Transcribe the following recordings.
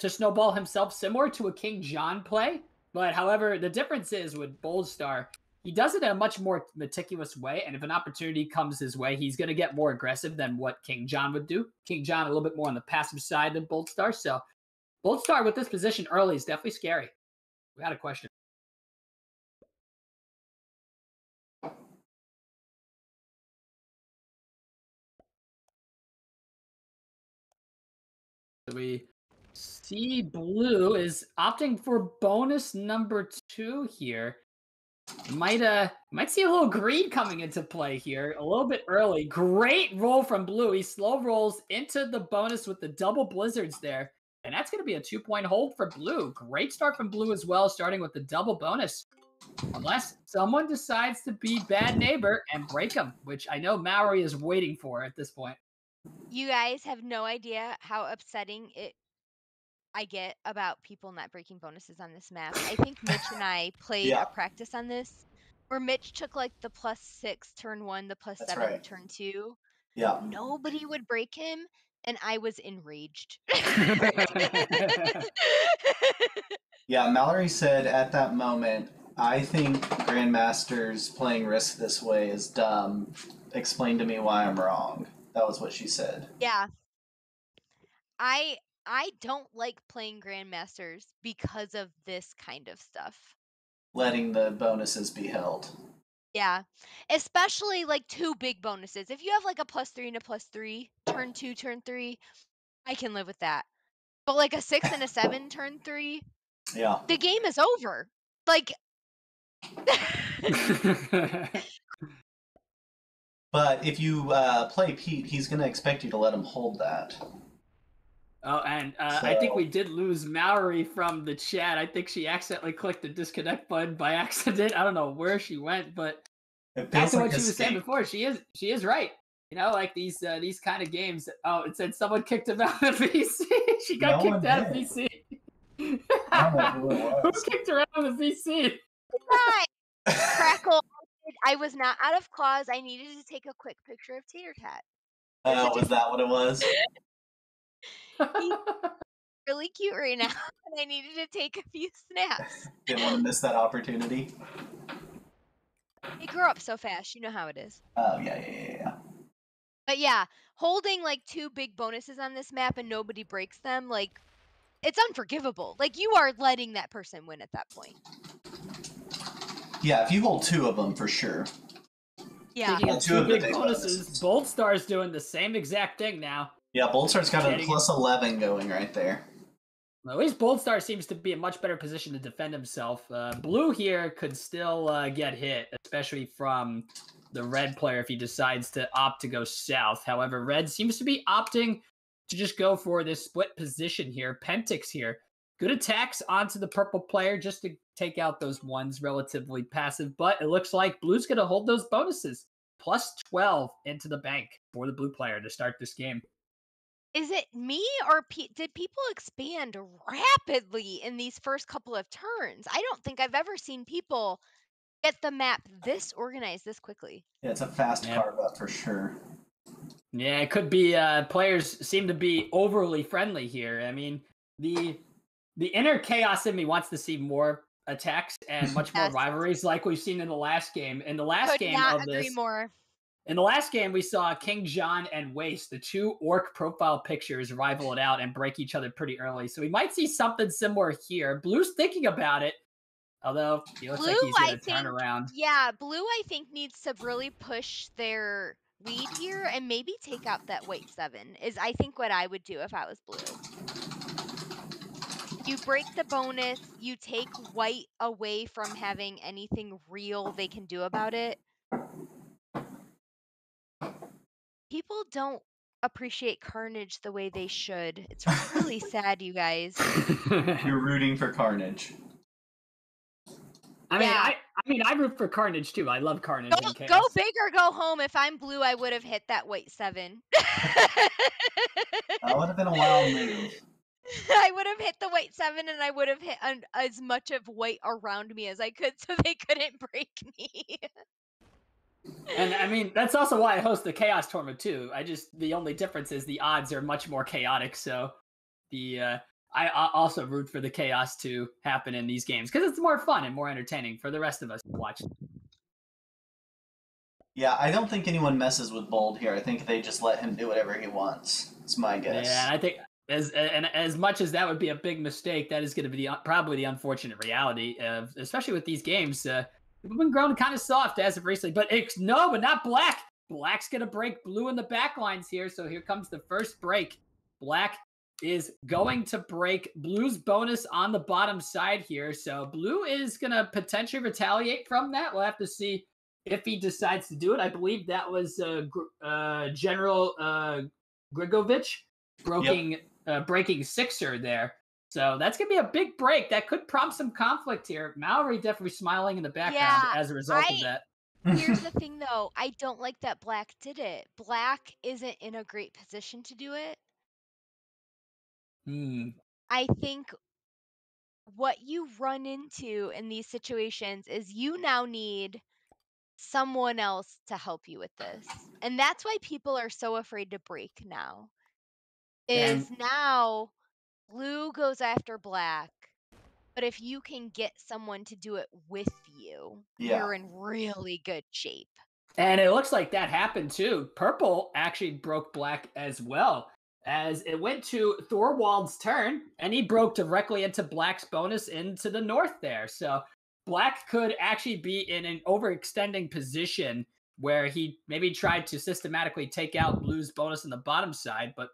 to snowball himself, similar to a King John play. But however, the difference is with Bold Star, he does it in a much more meticulous way. And if an opportunity comes his way, he's going to get more aggressive than what King John would do. King John a little bit more on the passive side than Bold Star. So Bold Star with this position early is definitely scary. We got a question. We see Blue is opting for bonus number 2 here. Might see a little greed coming into play here a little bit early. Great roll from Blue. He slow rolls into the bonus with the double blizzards there. And that's going to be a 2-point hold for Blue. Great start from Blue as well, starting with the double bonus. Unless someone decides to be bad neighbor and break him, which I know Maori is waiting for at this point. You guys have no idea how upsetting I get about people not breaking bonuses on this map. I think Mitch and I played a practice on this where Mitch took like the +6 turn 1, the +7 turn 2. Yeah. Nobody would break him, and I was enraged. Yeah, Mallory said at that moment, I think Grandmasters playing Risk this way is dumb. Explain to me why I'm wrong. That was what she said. Yeah. I don't like playing Grandmasters because of this kind of stuff. Letting the bonuses be held. Yeah. Especially like 2 big bonuses. If you have like a +3 and a +3, turn 2, turn 3, I can live with that. But like a 6 and a 7 turn 3, yeah, the game is over. Like But if you play Pete, he's going to expect you to let him hold that. Oh, and I think we did lose Mallory from the chat. I think she accidentally clicked the disconnect button by accident. I don't know where she went, but back to what she was saying before, she is right. You know, like these kind of games. Oh, it said someone kicked him out of VC. She got kicked out of VC. I don't know who it was. Who kicked her out of the VC? Crackle. I was not out of claws. I needed to take a quick picture of Tater Tat. Was that what it was? He's really cute right now, and I needed to take a few snaps. Didn't want to miss that opportunity. They grow up so fast. You know how it is. Oh, yeah. But yeah, holding like 2 big bonuses on this map and nobody breaks them, like, it's unforgivable. Like, you are letting that person win at that point. Yeah, if you hold 2 of them, for sure. Yeah. Speaking of 2 big bonuses, Bold Star's doing the same exact thing now. Yeah, Bold Star's got a +11 going right there. Well, at least Bold Star seems to be in much better position to defend himself. Blue here could still get hit, especially from the red player if he decides to opt to go south. However, red seems to be opting to just go for this split position here. Pentix here. Good attacks onto the purple player just to take out those ones, relatively passive. But it looks like Blue's going to hold those bonuses. +12 into the bank for the blue player to start this game. Is it me or did people expand rapidly in these first couple of turns? I don't think I've ever seen people get the map this organized this quickly. Yeah, it's a fast carve up for sure. Yeah, it could be players seem to be overly friendly here. I mean, the inner chaos in me wants to see more attacks and much more rivalries like we've seen in the last game. In the last game of this, in the last game, we saw King John and Waste, the 2 orc profile pictures, rival it out and break each other pretty early. So we might see something similar here. Blue's thinking about it, although he looks like he's going to turn around. Yeah, Blue, I think, needs to really push their lead here and maybe take out that white 7 is, I think, what I would do if I was Blue. You break the bonus, you take white away from having anything real they can do about it. People don't appreciate Carnage the way they should. It's really sad, you guys. You're rooting for Carnage. I mean, I root for Carnage too. I love Carnage. Go big or go home. If I'm Blue, I would have hit that white 7. That would have been a wild move. I would have hit the white 7 and I would have hit as much of white around me as I could so they couldn't break me. And I mean, that's also why I host the Chaos Tournament too. The only difference is the odds are much more chaotic. So I also root for the chaos to happen in these games because it's more fun and more entertaining for the rest of us to watch. Yeah, I don't think anyone messes with Bold here. I think they just let him do whatever he wants. It's my guess. Yeah, and I think as much as that would be a big mistake, that is going to be probably the unfortunate reality of, especially with these games. We've been growing kind of soft as of recently, but but not Black. Black's going to break Blue in the back lines here. So here comes the first break. Black is going to break Blue's bonus on the bottom side here. So Blue is going to potentially retaliate from that. We'll have to see if he decides to do it. I believe that was General Grigovich breaking Sixer there. So that's going to be a big break. That could prompt some conflict here. Mallory definitely smiling in the background as a result of that. Here's the thing, though. I don't like that Black did it. Black isn't in a great position to do it. I think what you run into in these situations is you now need someone else to help you with this. And that's why people are so afraid to break now. Now Blue goes after Black. But if you can get someone to do it with you, you're in really good shape. And it looks like that happened too. Purple actually broke Black as well, as it went to Thorwald's turn, and he broke directly into Black's bonus into the north there. So Black could actually be in an overextending position where he maybe tried to systematically take out Blue's bonus on the bottom side, but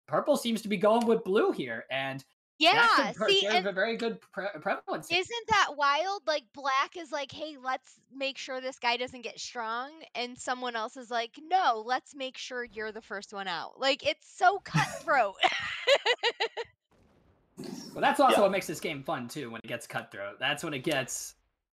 Purple seems to be going with Blue here, and that could serve a very good prevalence. Isn't that wild? Like, Black is like, hey, let's make sure this guy doesn't get strong. And someone else is like, no, let's make sure you're the first one out. Like, it's so cutthroat. Well, that's also what makes this game fun, too, when it gets cutthroat. That's when it gets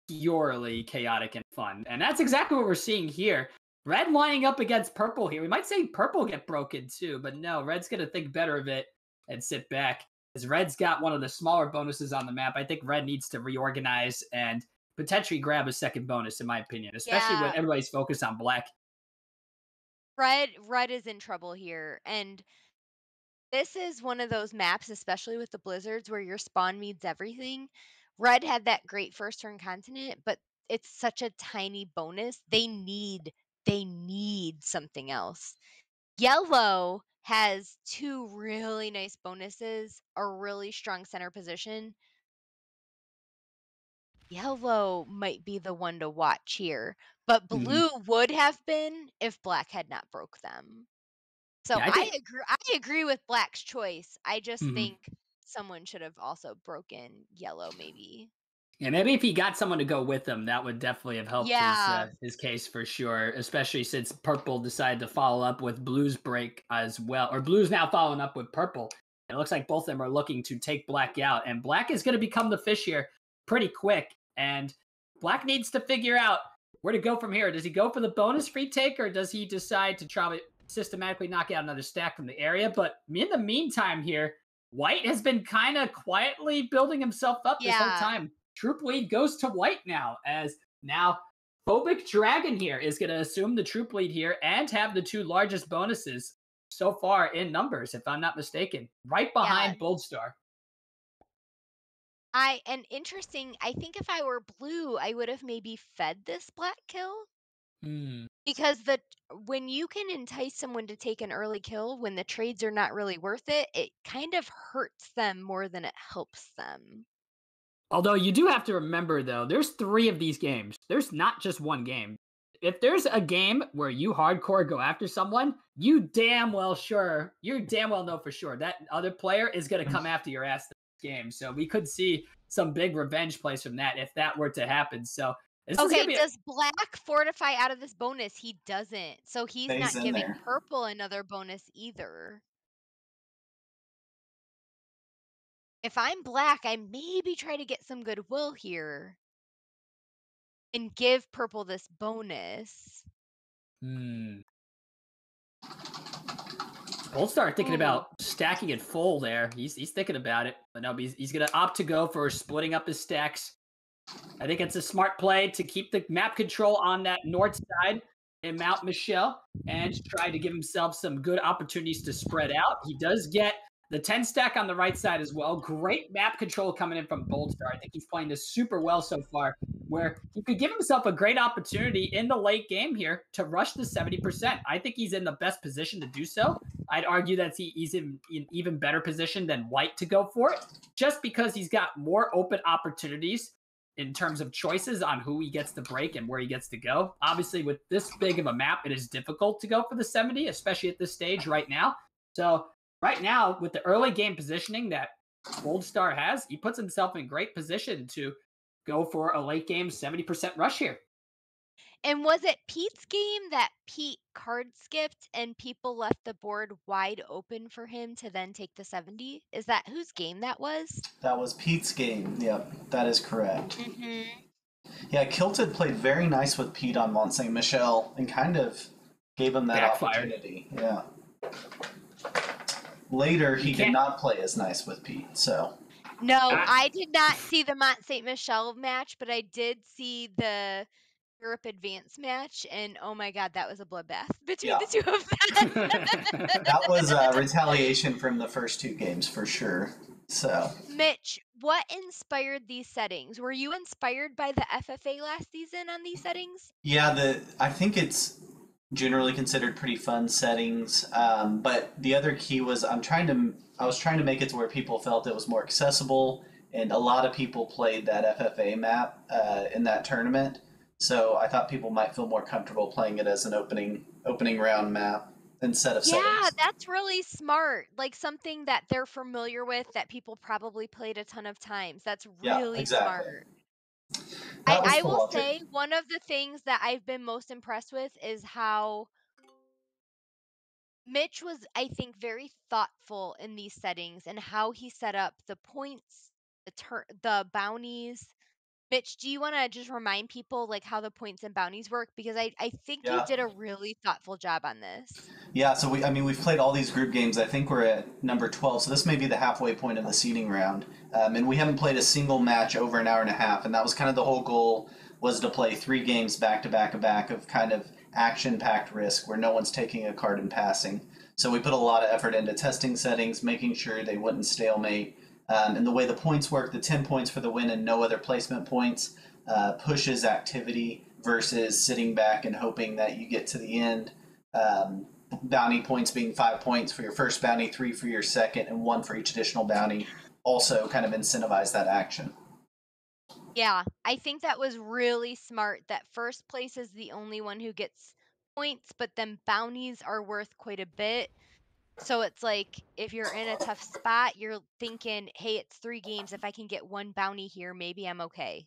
purely chaotic and fun. And that's exactly what we're seeing here. Red lining up against Purple here. We might say Purple get broken, too, but no, Red's going to think better of it and sit back. As Red's got one of the smaller bonuses on the map, I think Red needs to reorganize and potentially grab a second bonus, in my opinion, especially when everybody's focused on Black. Red is in trouble here, and this is one of those maps, especially with the blizzards, where your spawn means everything. Red had that great first turn continent, but it's such a tiny bonus. They need something else. Yellow has two really nice bonuses, a really strong center position. Yellow might be the one to watch here, but Blue would have been if Black had not broke them. So I agree with Black's choice. I just think someone should have also broken Yellow, maybe. Yeah, maybe if he got someone to go with him, that would definitely have helped his case for sure, especially since Purple decided to follow up with Blue's break as well. Or Blue's now following up with Purple. It looks like both of them are looking to take Black out. And Black is going to become the fish here pretty quick. And Black needs to figure out where to go from here. Does he go for the bonus free take, or does he decide to try to systematically knock out another stack from the area? But in the meantime here, White has been kind of quietly building himself up this whole time. Troop lead goes to White now, as now Phobic Dragon here is going to assume the troop lead here and have the two largest bonuses so far in numbers, if I'm not mistaken, right behind Bold Star. And interesting, I think if I were Blue, I would have maybe fed this Black kill. Because when you can entice someone to take an early kill when the trades are not really worth it, it kind of hurts them more than it helps them. Although you do have to remember, though, there's 3 of these games. There's not just one game. If there's a game where you hardcore go after someone, you damn well know for sure that other player is going to come after your ass this game. So we could see some big revenge plays from that if that were to happen. So does Black fortify out of this bonus? He doesn't. So he's not giving Purple another bonus either. If I'm Black, I maybe try to get some goodwill here and give Purple this bonus. Bold Star thinking about stacking it full there. He's thinking about it. But no, he's going to opt to go for splitting up his stacks. I think it's a smart play to keep the map control on that north side in Mount Michelle and try to give himself some good opportunities to spread out. He does get The 10 stack on the right side as well. Great map control coming in from Boldstar. I think he's playing this super well so far, where he could give himself a great opportunity in the late game here to rush the 70%. I think he's in the best position to do so. I'd argue that he's in an even better position than White to go for it, just because he's got more open opportunities in terms of choices on who he gets to break and where he gets to go. Obviously, with this big of a map, it is difficult to go for the 70, especially at this stage right now. So right now, with the early game positioning that Boldstar has, he puts himself in great position to go for a late game 70% rush here. And was it Pete's game that Pete card skipped and people left the board wide open for him to then take the 70? Is that whose game that was? That was Pete's game. Yep, that is correct. Mm-hmm. Yeah, Kilted played very nice with Pete on Mont Saint Michel and kind of gave him that opportunity. Yeah. Later, he did not play as nice with Pete, so. No, I did not see the Mont Saint Michel match, but I did see the Europe Advance match, and oh my god, that was a bloodbath between the two of them. That was retaliation from the first two games for sure. So, Mitch, what inspired these settings? Were you inspired by the FFA last season on these settings? Yeah, I think it's generally considered pretty fun settings, but the other key was I was trying to make it to where people felt it was more accessible, and a lot of people played that FFA map in that tournament. So I thought people might feel more comfortable playing it as an opening round map instead of settings. Yeah, that's really smart. Like something that they're familiar with that people probably played a ton of times. That's really smart. I will say one of the things that I've been most impressed with is how Mitch was, I think, very thoughtful in these settings and how he set up the points, the bounties. Mitch, do you want to just remind people like how the points and bounties work? Because I think you did a really thoughtful job on this. Yeah, so we've played all these group games. I think we're at number 12, so this may be the halfway point of the seeding round. And we haven't played a single match over an hour and a half, and that was kind of the whole goal, was to play 3 games back to back of kind of action-packed Risk where no one's taking a card and passing. So we put a lot of effort into testing settings, making sure they wouldn't stalemate. And the way the points work, the 10 points for the win and no other placement points pushes activity versus sitting back and hoping that you get to the end. Bounty points being 5 points for your first bounty, 3 for your second, and 1 for each additional bounty also kind of incentivize that action. Yeah, I think that was really smart that first place is the only one who gets points, but then bounties are worth quite a bit. So it's like if you're in a tough spot, you're thinking, hey, it's 3 games. If I can get 1 bounty here, maybe I'm okay.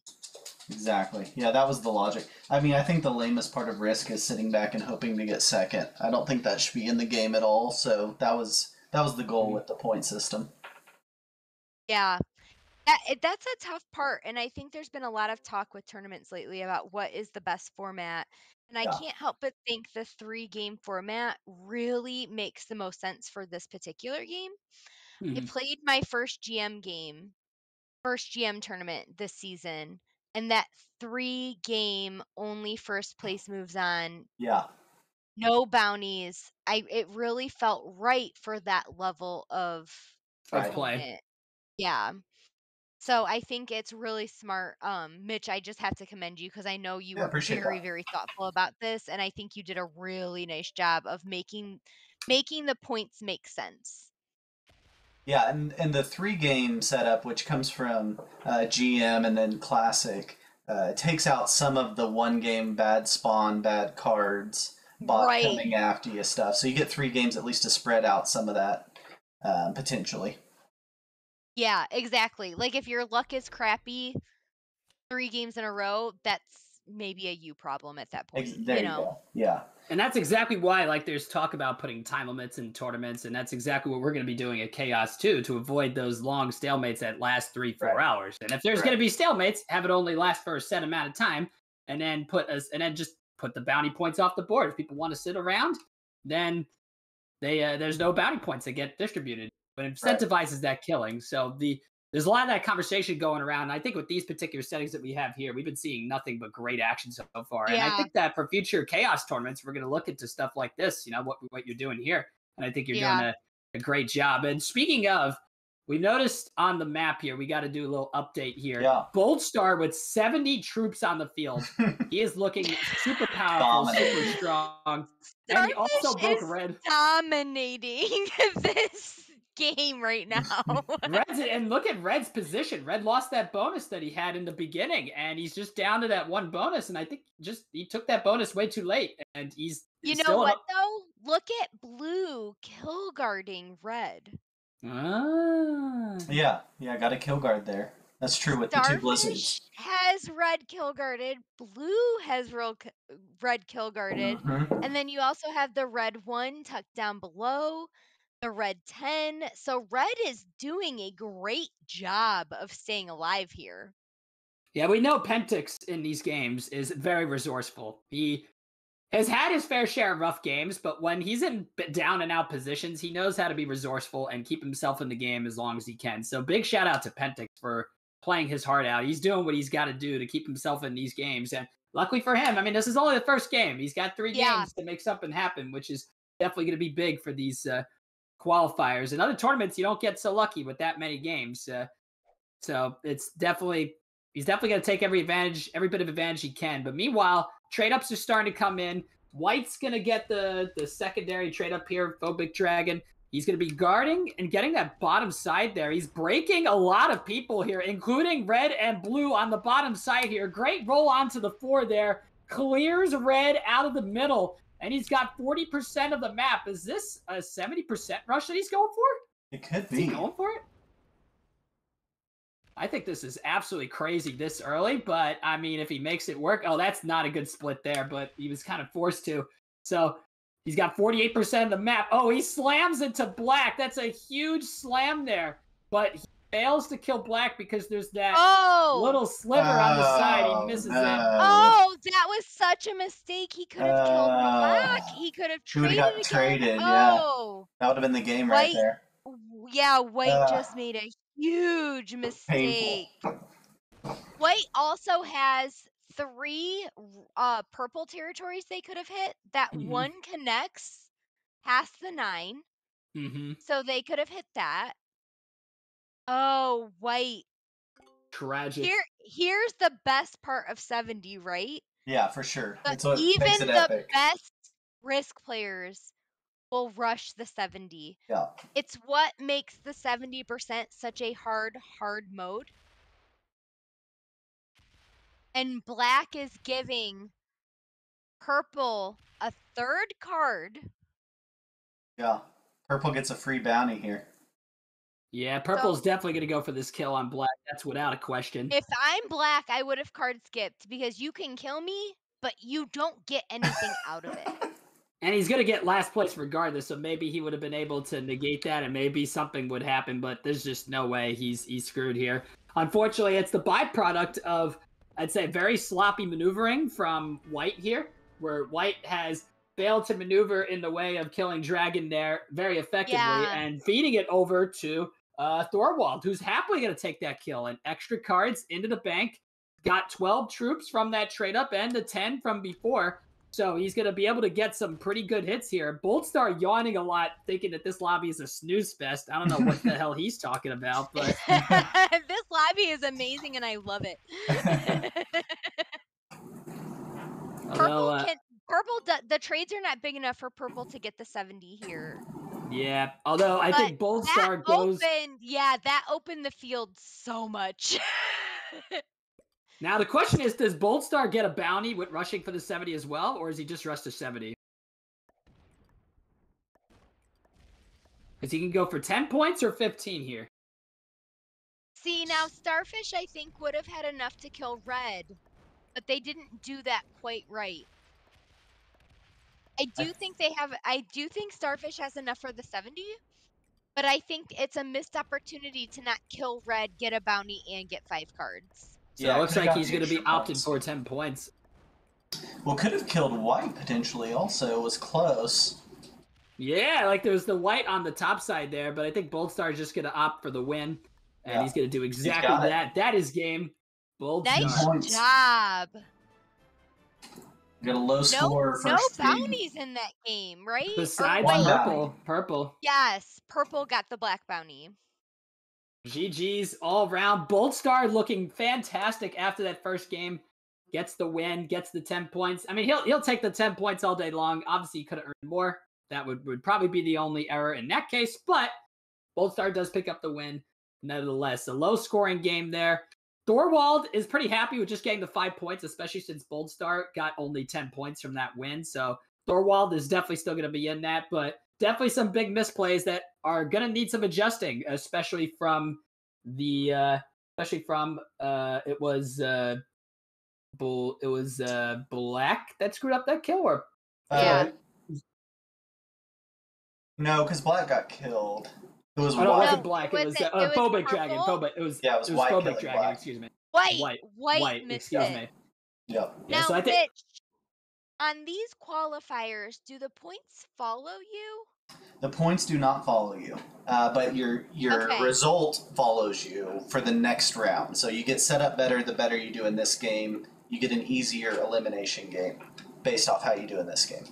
Exactly. Yeah, that was the logic. I mean, I think the lamest part of Risk is sitting back and hoping to get second. I don't think that should be in the game at all. So that was the goal with the point system. Yeah. That's a tough part, and I think there's been a lot of talk with tournaments lately about what is the best format, and I can't help but think the 3-game format really makes the most sense for this particular game. I played my first GM tournament this season, and that 3-game only first place moves on. Yeah. No bounties. It really felt right for that level of play. Yeah. So I think it's really smart. Mitch, I just have to commend you because I know you were very, very thoughtful about this, and I think you did a really nice job of making the points make sense. Yeah, and the 3-game setup, which comes from GM and then Classic, takes out some of the 1-game bad spawn, bad cards, bot coming after you stuff. So you get 3 games at least to spread out some of that potentially. Yeah, exactly. Like if your luck is crappy 3 games in a row, that's maybe a you problem at that point. There you go. Yeah. And that's exactly why, like, there's talk about putting time limits in tournaments, and that's exactly what we're going to be doing at Chaos too, to avoid those long stalemates that last 3-4 hours. And if there's going to be stalemates, have it only last for a set amount of time, and then just put the bounty points off the board. If people want to sit around, then there's no bounty points that get distributed, but it incentivizes that killing. So there's a lot of that conversation going around. And I think with these particular settings that we have here, we've been seeing nothing but great action so far. Yeah. And I think that for future Chaos tournaments, we're going to look into stuff like this, what you're doing here. And I think you're doing a great job. And speaking of, we noticed on the map here, we got to do a little update here. Yeah. Bold Star with 70 troops on the field. He is looking super powerful, super strong. And he also broke red. Dominating this game right now. And look at Red's position. Red lost that bonus that he had in the beginning, and he's just down to that one bonus. And I think he took that bonus way too late, and he's You know still what though? Look at Blue kill guarding Red. Yeah, got a kill guard there. That's true with the 2 blizzards. Has Red kill guarded. Blue has Red kill guarded. And then you also have the Red 1 tucked down below, the Red 10. So Red is doing a great job of staying alive here. Yeah, we know Pentix in these games is very resourceful. He has had his fair share of rough games, but when he's in down and out positions, he knows how to be resourceful and keep himself in the game as long as he can. So big shout out to Pentix for playing his heart out. He's doing what he's got to do to keep himself in these games. And luckily for him, I mean, this is only the first game. He's got 3 games to make something happen, which is definitely going to be big for these qualifiers. In other tournaments, you don't get so lucky with that many games. So he's definitely going to take every bit of advantage he can. But meanwhile, trade ups are starting to come in. White's going to get the secondary trade up here, Phobic Dragon. He's going to be guarding and getting that bottom side there. He's breaking a lot of people here, including Red and Blue on the bottom side here. Great roll onto the 4 there. Clears Red out of the middle, and he's got 40% of the map. Is this a 70% rush that he's going for? It could be. Is he going for it? I think this is absolutely crazy this early, but I mean, if he makes it work, that's not a good split there, but he was kind of forced to. So he's got 48% of the map. Oh, he slams into Black. That's a huge slam there, but he fails to kill Black because there's that little sliver on the side. He misses it. Oh, that was such a mistake. He could have killed Black. He could have traded. He would have got traded, yeah. That would have been the game right there. Yeah, White just made a huge mistake. White also has 3 purple territories they could have hit. That one connects past the 9. So they could have hit that. Oh, White. Tragic. Here's the best part of 70, right? Yeah, for sure. It's what makes it epic. The best Risk players will rush the 70. Yeah. It's what makes the 70% such a hard mode. And Black is giving Purple a 3rd card. Yeah. Purple gets a free bounty here. Yeah, Purple's definitely going to go for this kill on Black. That's without a question. If I'm Black, I would have card skipped because you can kill me, but you don't get anything out of it. And he's going to get last place regardless, so maybe he would have been able to negate that and maybe something would happen, but there's just no way he's screwed here. Unfortunately, it's the byproduct of, I'd say, very sloppy maneuvering from White here, where White has failed to maneuver in the way of killing Dragon there very effectively and feeding it over to Thorwald, who's happily going to take that kill. And extra cards into the bank, got 12 troops from that trade up and the 10 from before. So he's going to be able to get some pretty good hits here. Boldstar yawning a lot, thinking that this lobby is a snooze fest. I don't know what the hell he's talking about, but this lobby is amazing and I love it. Purple, the trades are not big enough for Purple to get the 70 here. Yeah, although I think Boldstar goes. That opened the field so much. Now, the question is, does Boldstar get a bounty with rushing for the 70 as well, or is he just rushed to 70? Because he can go for 10 points or 15 here. See, now Starfish, I think, would have had enough to kill Red, but they didn't do that quite right. I do think Starfish has enough for the 70, but I think it's a missed opportunity to not kill Red, get a bounty, and get 5 cards. So it looks like he's going to be opted for 10 points. Well, could have killed White potentially also. It was close. Yeah, like there's the White on the top side there, but I think Boldstar is just going to opt for the win. And he's going to do exactly that. That is game. Boldstar. Nice job. We got a low score No first three. bounties in that game, right? Besides One purple, bounty. purple. Yes, purple got the black bounty. GG's all around. Boldstar looking fantastic after that first game. Gets the win, gets the 10 points. I mean, he'll take the 10 points all day long. Obviously, he could have earned more. That would probably be the only error in that case, but Boldstar does pick up the win nevertheless. A low-scoring game there. Thorwald is pretty happy with just getting the 5 points, especially since Boldstar got only 10 points from that win. So Thorwald is definitely still going to be in that, but definitely some big misplays that are going to need some adjusting, especially from it was Black that screwed up that kill, or Yeah. No, because Black got killed. It was oh, no, it White. wasn't Black. It was Phobic Dragon. purple? It was White Phobic killing Dragon. Black. Excuse me. White missed excuse it. me. Yep. Yeah, Now, so I think Mitch, on these qualifiers, do the points follow you? the points do not follow you, but your Okay. result follows you for the next round. So you get set up better the better you do in this game. You get an easier elimination game based off how you do in this game.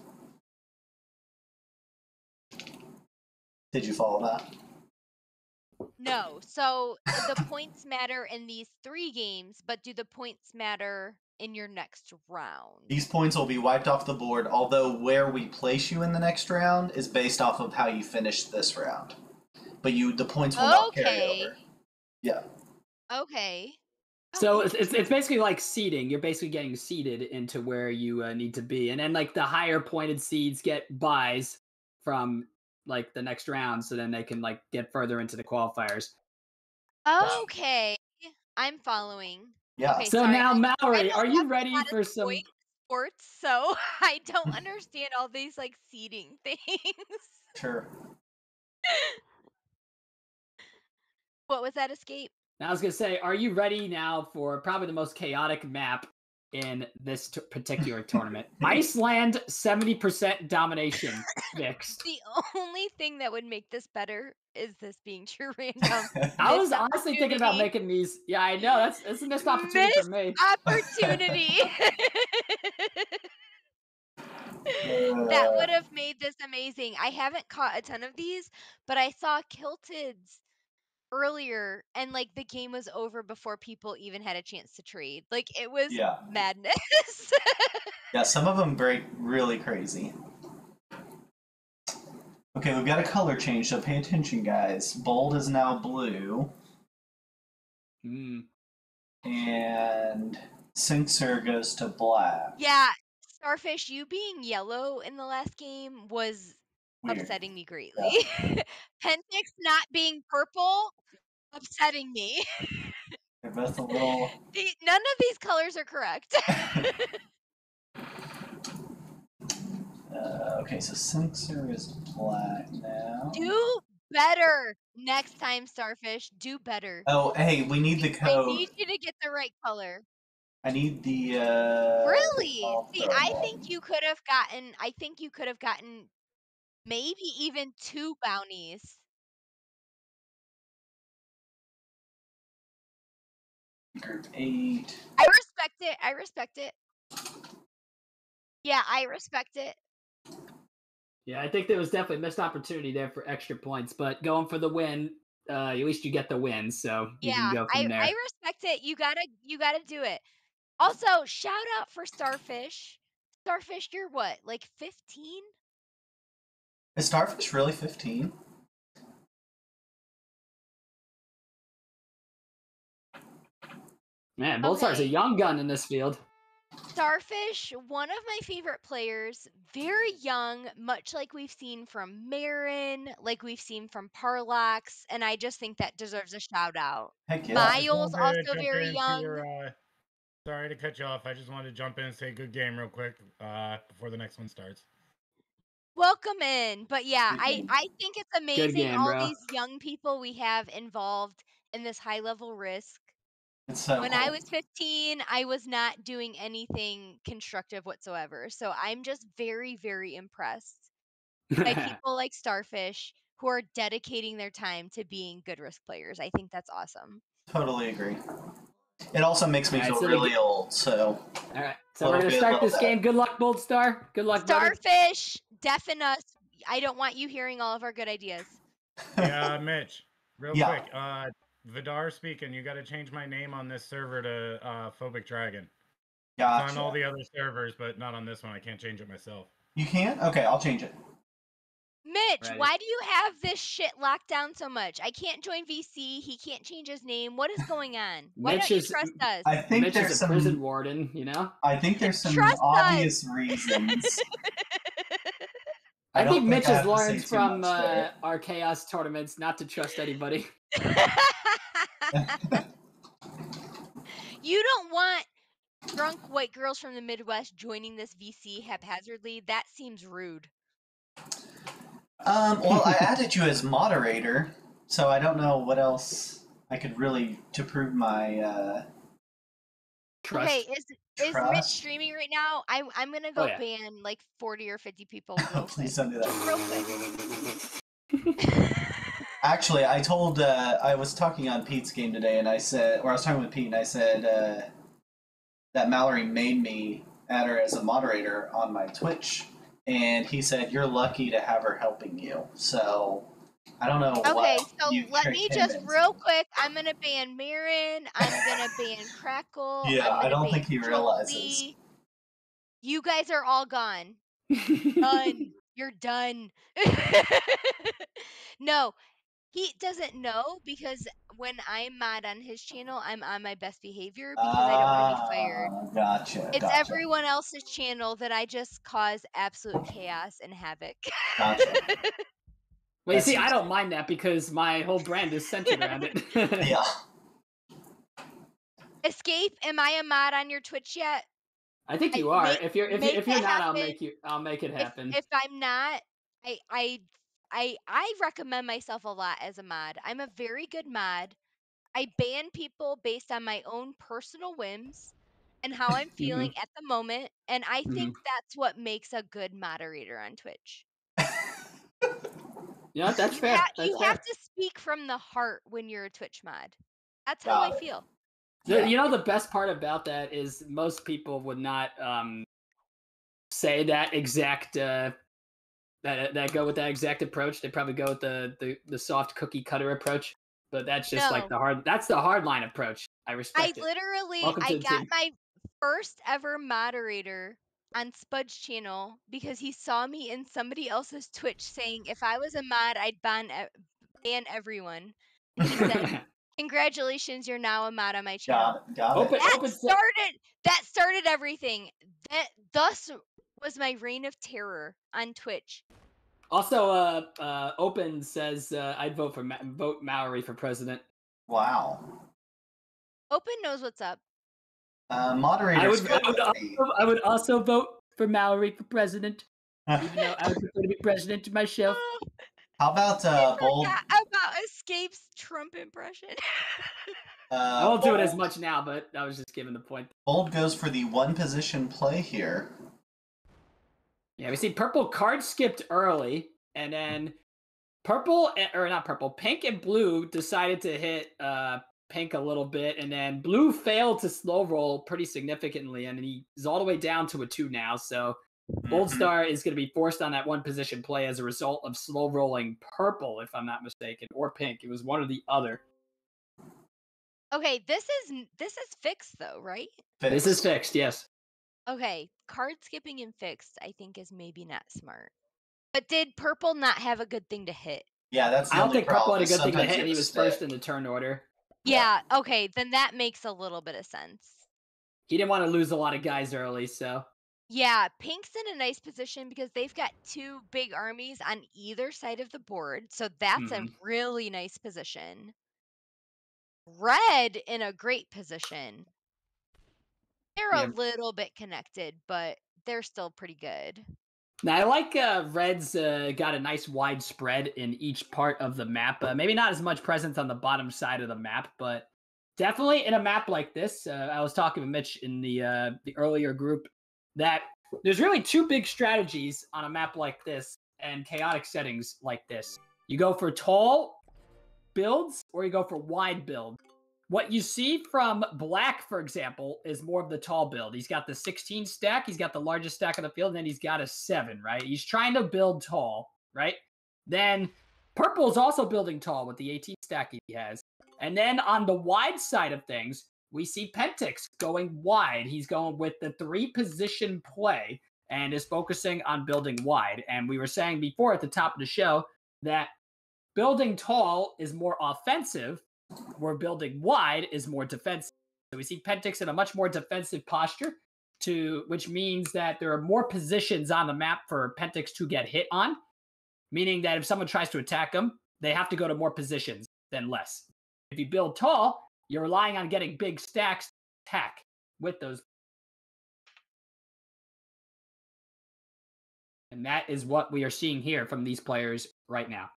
Did you follow that? No. So the points matter in these 3 games, but do the points matter in your next round? These points will be wiped off the board, although where we place you in the next round is based off of how you finish this round. But the points will not carry over. Yeah. Okay. Oh, so. It's basically like seeding. You're basically getting seeded into where you need to be, and then like the higher pointed seeds get buys from like the next round, so then they can like get further into the qualifiers. Okay. I'm following. Yeah. Okay, So sorry. now, I Mallory, don't are you watch a ready lot of for some? sports, so I don't understand all these like seeding things. Sure. What was that, Escape? Now, I was gonna say, are you ready now for probably the most chaotic map in this particular tournament? Iceland 70% domination fixed. The only thing that would make this better is this being true random. I was Missed honestly thinking about opportunity. making these. Yeah, I know that's a missed opportunity for me. Opportunity. That would have made this amazing. I haven't caught a ton of these, but I saw Kilted's earlier, and like the game was over before people even had a chance to trade. Like it was Yeah. madness. Yeah, some of them break really crazy. Okay, we've got a color change, so pay attention, guys. Bold is now blue. And Sensor goes to black. Yeah, Starfish, you being yellow in the last game was Weird. upsetting me greatly. Yeah. Pentix not being purple, upsetting me. They're both a little. None of these colors are correct. Okay, so Sensor is black now. Do better next time, Starfish. Do better. Oh, hey, we need the code. I need you to get the right color. I need the. Really? See, I think you could have gotten maybe even 2 bounties. Group 8. I respect it. Yeah, I respect it. Yeah, I think there was definitely a missed opportunity there for extra points, but going for the win, at least you get the win, so you can go from there. I respect it. You gotta do it. Also, shout out for Starfish. Starfish, you're what, like 15? Is Starfish really 15? Man, Boldstar's a young gun in this field. Starfish, one of my favorite players, very young, much like we've seen from Marin, like we've seen from Parlax, and I just think that deserves a shout out. Heck yeah. Miles, also very young. Sorry to cut you off. I just wanted to jump in and say good game real quick before the next one starts. Welcome in. But yeah, I think it's amazing game, all bro. these young people we have involved in this high level risk. It's so When cool. I was 15, I was not doing anything constructive whatsoever. So I'm just very, very impressed by people like Starfish who are dedicating their time to being good risk players. I think that's awesome. Totally agree. It also makes me feel really old, so... Alright, so we're going to start this game. Good luck, Bold Star. Good luck, buddy. Starfish, deafen us. I don't want you hearing all of our good ideas. Yeah, Mitch, real quick. Vidar speaking. You got to change my name on this server to Phobic Dragon. Gotcha. It's on all the other servers, but not on this one. I can't change it myself. You can't? Okay, I'll change it. Mitch, why do you have this shit locked down so much? I can't join VC. He can't change his name. What is going on? Why don't you trust us? I think Mitch there's is a prison warden, you know? I think there's some obvious reasons. I think Mitch has learned from our chaos tournaments not to trust anybody. You don't want drunk white girls from the Midwest joining this VC haphazardly. That seems rude. Well, I added you as moderator, so I don't know what else I could really to prove my trust. Okay, is Mitch streaming right now? I'm gonna go ban like 40 or 50 people. Please don't do that. Real quick. Actually, I told I was talking on Pete's game today, and I said, or I was talking with Pete, and I said that Mallory made me add her as a moderator on my Twitch, and he said you're lucky to have her helping you. So I don't know. Okay, so let me just real quick. I'm gonna ban Marin. I'm gonna ban Crackle. Yeah, I don't think he realizes. You guys are all gone. Done. You're done. No, he doesn't know because when I'm mod on his channel, I'm on my best behavior because I don't want to be fired. Gotcha. It's everyone else's channel that I just cause absolute chaos and havoc. Gotcha. Well, you see, I don't mind that because my whole brand is centered around it. Yeah. Escape, am I a mod on your Twitch yet? I think you are. If you're not, I'll make it happen. If I'm not, I recommend myself a lot as a mod. I'm a very good mod. I ban people based on my own personal whims and how I'm feeling at the moment, and I think that's what makes a good moderator on Twitch. Yeah, that's fair. You have to speak from the heart when you're a Twitch mod. That's how I feel. You know, the best part about that is most people would not say that exact that go with that exact approach. They probably go with the soft cookie cutter approach. But that's just like the hard line approach. I respect it. I got my first ever moderator on Spud's channel because he saw me in somebody else's Twitch saying if I was a mod, I'd ban everyone. And he said, "Congratulations, you're now a mod on my channel." Got it. That started everything. That thus was my reign of terror on Twitch. Also, Open says I'd vote Mallory for president. Wow. Open knows what's up. Moderator. I would also vote for Mallory for president, even though I would prefer to be president myself. How about Bold? About Escape's Trump impression. I won't do it as much now, but I was just giving the point. Bold goes for the one position play here. Yeah, we see Purple card skipped early, and then Pink and Blue decided to hit Pink a little bit, and then Blue failed to slow roll pretty significantly, and he's all the way down to a 2 now, so Bold Star is going to be forced on that one position play as a result of slow rolling Purple, if I'm not mistaken, or Pink. It was one or the other. Okay, this is fixed though, right? This is fixed, yes. Okay, card skipping and fixed, I think, is maybe not smart. But did Purple not have a good thing to hit? Yeah, that's. I don't think Purple had a good thing to hit, and he was first in the turn order. Yeah, okay, then that makes a little bit of sense. He didn't want to lose a lot of guys early, so. Yeah, Pink's in a nice position because they've got 2 big armies on either side of the board, so that's a really nice position. Red in a great position. They're a little bit connected, but they're still pretty good. Now, I like Red's got a nice wide spread in each part of the map. Maybe not as much presence on the bottom side of the map, but definitely in a map like this. I was talking with Mitch in the earlier group that there's really 2 big strategies on a map like this and chaotic settings like this. You go for tall builds or you go for wide build. What you see from Black, for example, is more of the tall build. He's got the 16 stack. He's got the largest stack on the field, and then he's got a 7, right? He's trying to build tall, right? Then Purple is also building tall with the 18 stack he has. And then on the wide side of things, we see Pentix going wide. He's going with the 3-position play and is focusing on building wide. And we were saying before at the top of the show that building tall is more offensive, where building wide is more defensive. So we see Pentix in a much more defensive posture, which means that there are more positions on the map for Pentix to get hit on, meaning that if someone tries to attack him, they have to go to more positions than less. If you build tall, you're relying on getting big stacks to attack with those. And that is what we are seeing here from these players right now.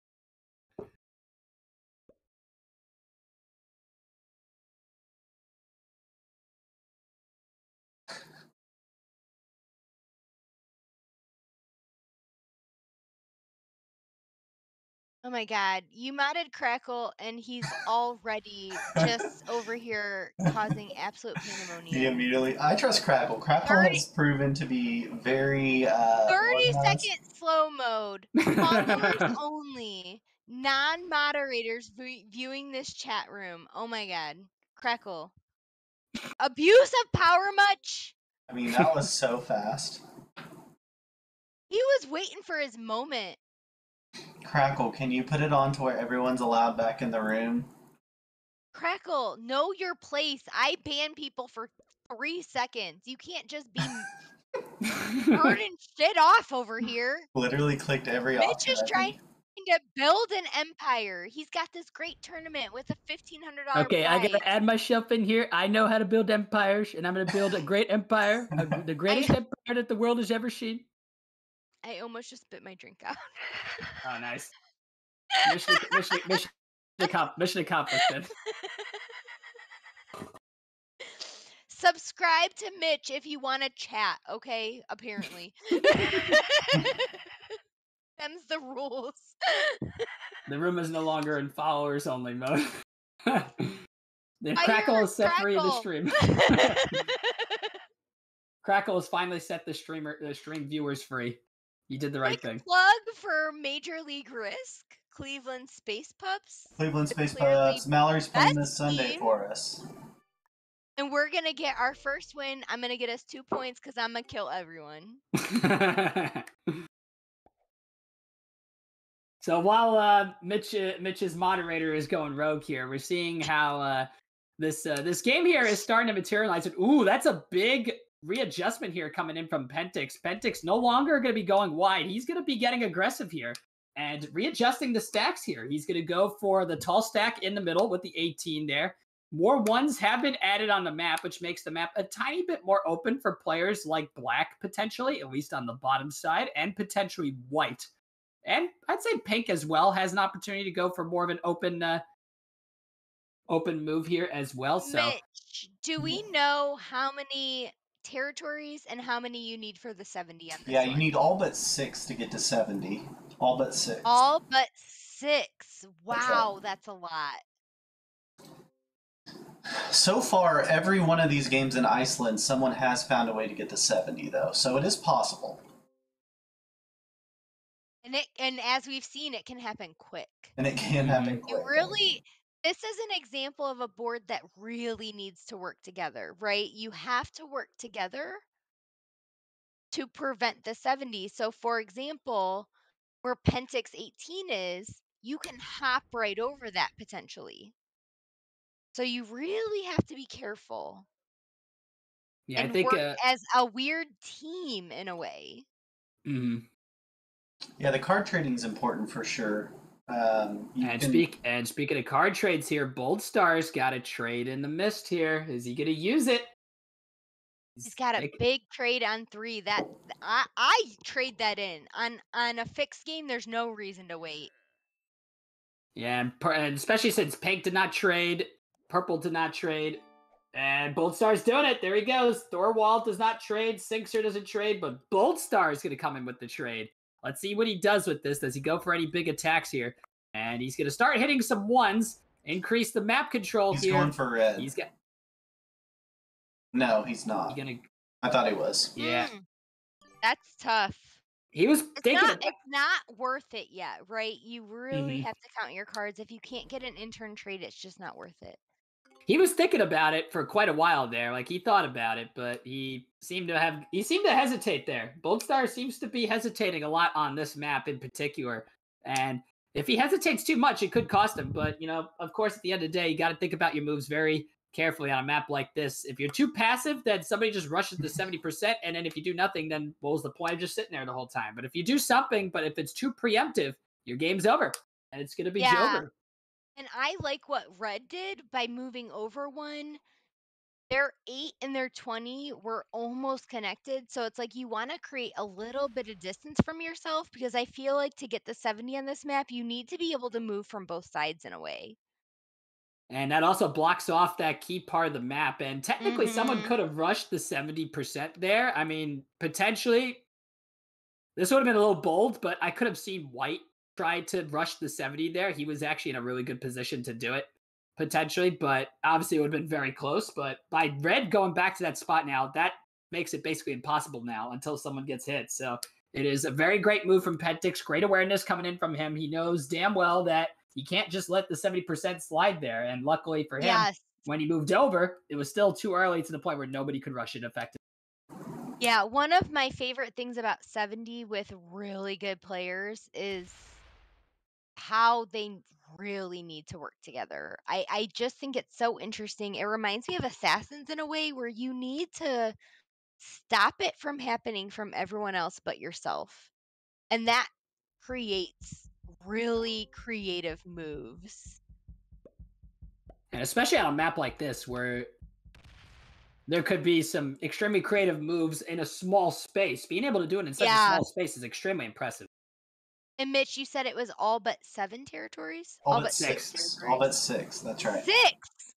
Oh my god, you modded Crackle and he's already just over here causing absolute pandemonium. I trust Crackle. Crackle has proven to be very 30-second slow mode. Followers only. Non-moderators viewing this chat room. Oh my god. Crackle. Abuse of power much? I mean, that was so fast. He was waiting for his moment. Crackle, can you put it on to where everyone's allowed back in the room? Crackle, know your place. I ban people for 3 seconds. You can't just be burning shit off over here. Literally clicked every option. Mitch is trying to build an empire. He's got this great tournament with a $1,500 Okay, prize. I gotta add myself in here. I know how to build empires, and I'm gonna build a great empire, the greatest empire that the world has ever seen. I almost just spit my drink out. Oh, nice. Mission accomplished then. Subscribe to Mitch if you want to chat, okay? Apparently. Them's the rules. The room is no longer in followers only mode. The Crackle is set free in the stream. Crackle has finally set the stream viewers free. You did the right thing. Plug for Major League Risk, Cleveland Space Pups. Cleveland Space Pups. Mallory's playing this Sunday for us. And we're going to get our first win. I'm going to get us 2 points because I'm going to kill everyone. So while Mitch's moderator is going rogue here, we're seeing how this game here is starting to materialize. Ooh, that's a big readjustment here coming in from Pentix. Pentix no longer going to be going wide. He's going to be getting aggressive here and readjusting the stacks here. He's going to go for the tall stack in the middle with the 18 there. More ones have been added on the map, which makes the map a tiny bit more open for players like Black, potentially, at least on the bottom side, and potentially White. And I'd say Pink as well has an opportunity to go for more of an open move here as well. So, Mitch, do we know how many territories and how many you need for the 70 on this one? You need all but 6 to get to 70. All but 6. All but 6. Wow, that's a lot. So far, every one of these games in Iceland, someone has found a way to get to 70, though. So it is possible. And as we've seen, it can happen quick. And it can happen quick. This is an example of a board that really needs to work together, right? You have to work together to prevent the 70. So, for example, where Pentix 18 is, you can hop right over that potentially. So you really have to be careful. Yeah, and I think work as a weird team in a way. Mm-hmm. Yeah, the card trading is important for sure. Speaking of card trades here, Bold Star's got a trade in the mist here. Is he going to use it? He's got a big trade on 3. That I trade that in on a fixed game. There's no reason to wait. Yeah, and especially since Pink did not trade, Purple did not trade, and Bold Star's doing it. There he goes. Thorwald does not trade. Sinkster doesn't trade, but Bold Star is going to come in with the trade. Let's see what he does with this. Does he go for any big attacks here? And he's going to start hitting some ones. increase the map control He's here. going for red. He's got. No, he's not. I thought he was. Yeah. That's tough. He was thinking it's not worth it yet, right? You really Mhm. have to count your cards. If you can't get an intern trade, it's just not worth it. He was thinking about it for quite a while there. Like, he thought about it, but he seemed to hesitate there. Boldstar seems to be hesitating a lot on this map in particular. And if he hesitates too much, it could cost him. But, you know, of course, at the end of the day, you got to think about your moves very carefully on a map like this. If you're too passive, then somebody just rushes to 70%. And then if you do nothing, then what was the point of just sitting there the whole time? But if you do something, but if it's too preemptive, your game's over. And it's going to be over. And I like what red did by moving over one. Their 8 and their 20 were almost connected. So it's like you want to create a little bit of distance from yourself, because I feel like to get the 70 on this map, you need to be able to move from both sides in a way. And that also blocks off that key part of the map. And technically, someone could have rushed the 70% there. I mean, potentially, this would have been a little bold, but I could have seen White try to rush the 70 there. He was actually in a really good position to do it, potentially. But obviously, it would have been very close. But by Red going back to that spot now, that makes it basically impossible now until someone gets hit. So it is a very great move from Pentix. Great awareness coming in from him. He knows damn well that you can't just let the 70% slide there. And luckily for him, when he moved over, it was still too early to the point where nobody could rush it effectively. Yeah, one of my favorite things about 70 with really good players is how they really need to work together. I just think it's so interesting. It reminds me of Assassins in a way, where you need to stop it from happening from everyone else but yourself. And that creates really creative moves. And especially on a map like this, where there could be some extremely creative moves in a small space. Being able to do it in such a small space is extremely impressive. And Mitch, you said it was all but 7 territories? All but 6. All but 6, that's right. 6!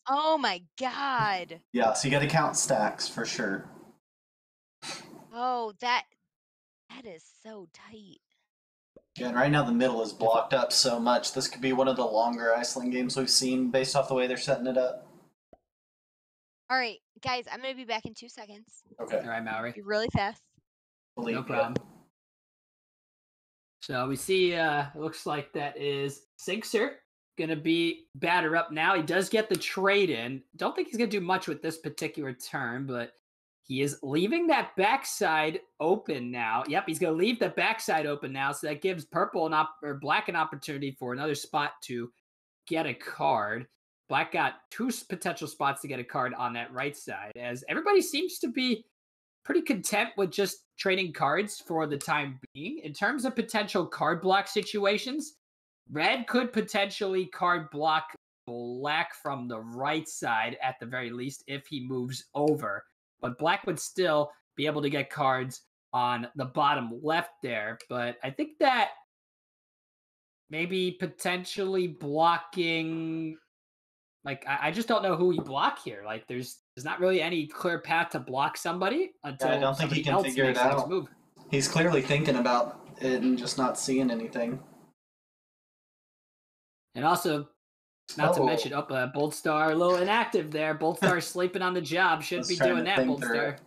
Oh my god. Yeah, so you got to count stacks for sure. Oh, that is so tight. Yeah, and right now the middle is blocked up so much. This could be one of the longer Iceland games we've seen based off the way they're setting it up. All right, guys, I'm going to be back in 2 seconds. Okay. All right, Mallory. Be really fast. No problem. So we see, it looks like that is Sinkser going to be batter up now. He does get the trade in. Don't think he's going to do much with this particular turn, but he is leaving that backside open now. Yep, he's going to leave the backside open now, so that gives purple or black an opportunity for another spot to get a card. Black got 2 potential spots to get a card on that right side, as everybody seems to be pretty content with just trading cards for the time being. In terms of potential card block situations, red could potentially card block black from the right side at the very least if he moves over. But black would still be able to get cards on the bottom left there. But I think that maybe potentially blocking... Like, I just don't know who we block here. Like, there's not really any clear path to block somebody until I don't think he can figure it out. Move. He's clearly thinking about it and just not seeing anything. And also, not to mention, Boldstar, a little inactive there. Boldstar sleeping on the job. Shouldn't be doing that, Boldstar.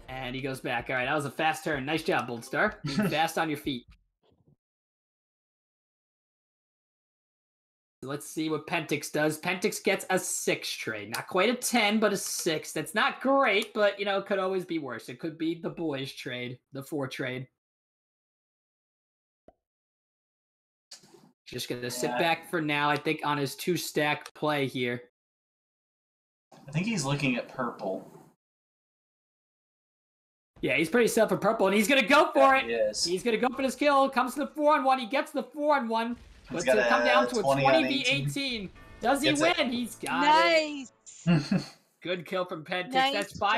And he goes back. All right, that was a fast turn. Nice job, Boldstar. Being fast on your feet. Let's see what Pentix does. Pentix gets a 6 trade. Not quite a 10, but a 6. That's not great, but, you know, it could always be worse. It could be the boys trade, the 4 trade. Just going to sit back for now, I think, on his 2-stack play here. I think he's looking at purple. Yeah, he's pretty set for purple, and he's going to go for it. Yes. He's going to go for this kill. Comes to the 4-on-1. He gets the 4-on-1. But to come down to a 20v18. Does he win? He's got it. Nice. Good kill from Pentix. Nice That's 5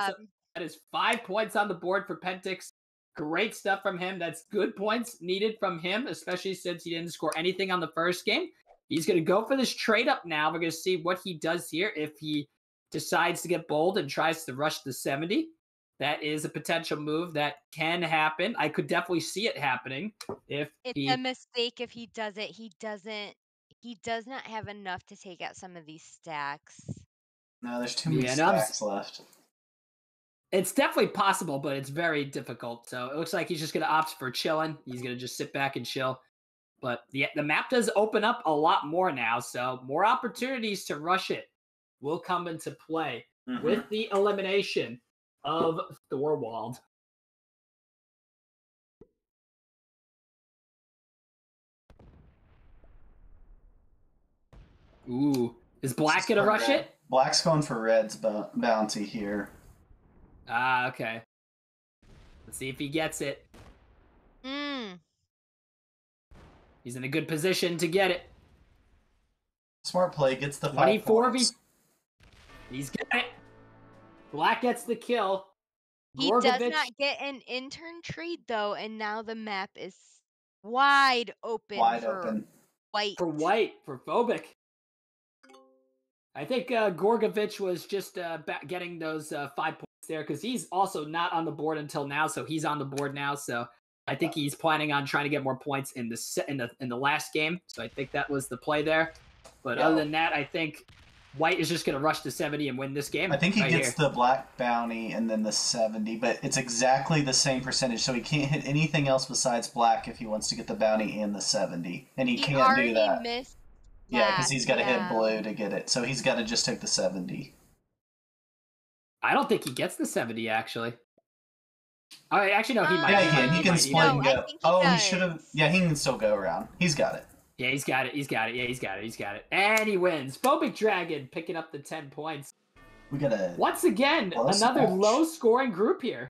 points. That is 5 points on the board for Pentix. Great stuff from him. That's good points needed from him, especially since he didn't score anything on the first game. He's going to go for this trade up now. We're going to see what he does here. If he decides to get bold and tries to rush the 70, That is a potential move that can happen. I could definitely see it happening if It's a mistake if he does it. He does not have enough to take out some of these stacks. No, there's too many stacks left. It's definitely possible, but it's very difficult. So it looks like he's just going to opt for chilling. He's going to just sit back and chill. But the map does open up a lot more now, so more opportunities to rush it will come into play with the elimination of Thorwald. Ooh, is Black going to rush it? Black's going for Red's bounty here. Ah, okay. Let's see if he gets it. He's in a good position to get it. Smart play, gets the 5 points. He's got it. Black gets the kill. He does not get an intern trade, though, and now the map is wide open for White. For White, for Phobic. I think Gorgovich was just getting those 5 points there because he's also not on the board until now, so he's on the board now. So I think he's planning on trying to get more points in the last game. So I think that was the play there. But other than that, I think White is just going to rush to 70 and win this game. I think he gets the Black bounty and then the 70, but it's exactly the same percentage, so he can't hit anything else besides Black if he wants to get the bounty and the 70. And he can't do that. Missed yeah, because he's got to hit Blue to get it, so he's got to just take the 70. I don't think he gets the 70, actually. All right, actually, no, he might. Yeah, he can. He can split and go. He should have. Yeah, he can still go around. He's got it. Yeah, he's got it. Yeah, he's got it. And he wins. Phobic Dragon picking up the 10 points. We got a once again another low-scoring group here.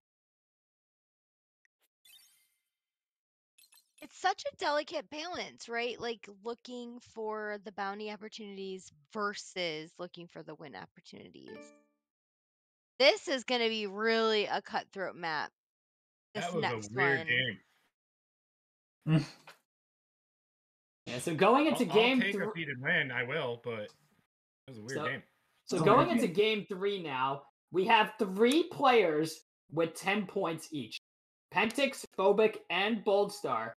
It's such a delicate balance, right? Like looking for the bounty opportunities versus looking for the win opportunities. This is going to be really a cutthroat map. That was a weird game. Yeah, so going into game 3, if he did win, I will, but it was a weird game. So going into game 3 now, we have 3 players with 10 points each. Pentix, Phobic, and Boldstar.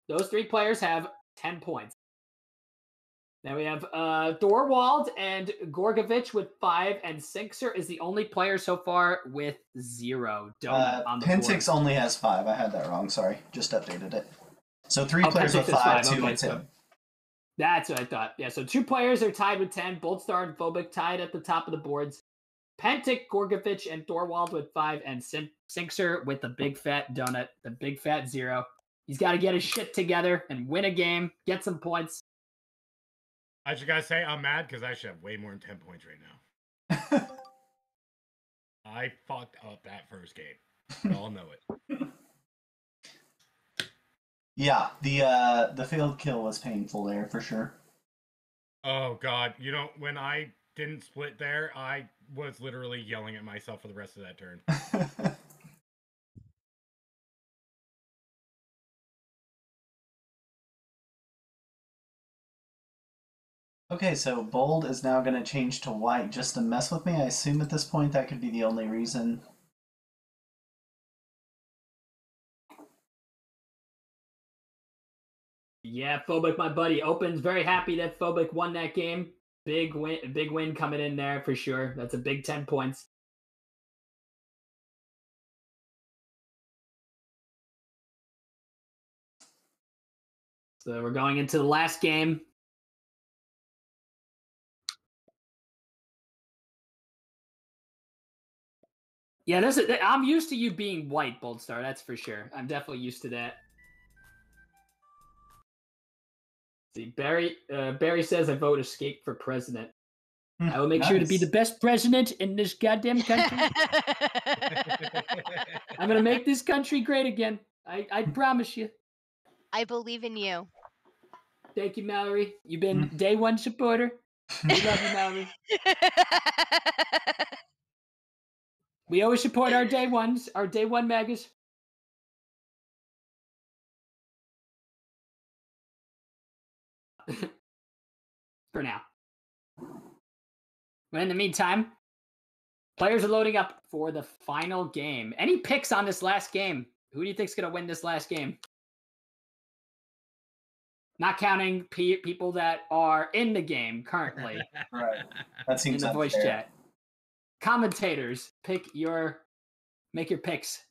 Those 3 players have 10 points. Then we have Thorwald and Gorgovich with 5, and Sinxer is the only player so far with 0. Donut on the Pentix board. only has 5. I had that wrong. Sorry. Just updated it. So 3 players with 5, 2 with 10. That's what I thought. Yeah, so 2 players are tied with 10. Boldstar and Phobic tied at the top of the boards. Pentic, Gorgovich, and Thorwald with 5, and Sinxer with the big fat donut, the big fat 0. He's got to get his shit together and win a game, get some points. I just gotta say, I'm mad because I should have way more than 10 points right now. I fucked up that first game. We all know it. Yeah, the field kill was painful there for sure. Oh god, when I didn't split there, I was literally yelling at myself for the rest of that turn. Okay, so Bold is now going to change to White just to mess with me. I assume at this point that could be the only reason. Yeah, Phobic, my buddy, opens very happy that Phobic won that game. Big win coming in there for sure. That's a big 10 points. So we're going into the last game. Yeah, I'm used to you being White, Boldstar. That's for sure. I'm definitely used to that. See, Barry says I vote Escape for president. I will make sure to be the best president in this goddamn country. I'm going to make this country great again. I promise you. I believe in you. Thank you, Mallory. You've been day one supporter. We love you, Mallory. We always support our day ones, our day one magas. For now. But in the meantime, Players are loading up for the final game. Any picks on this last game? Who do you think's going to win this last game? Not counting people that are in the game currently. Right. That seems in the voice unfair. chat. Commentators, make your picks.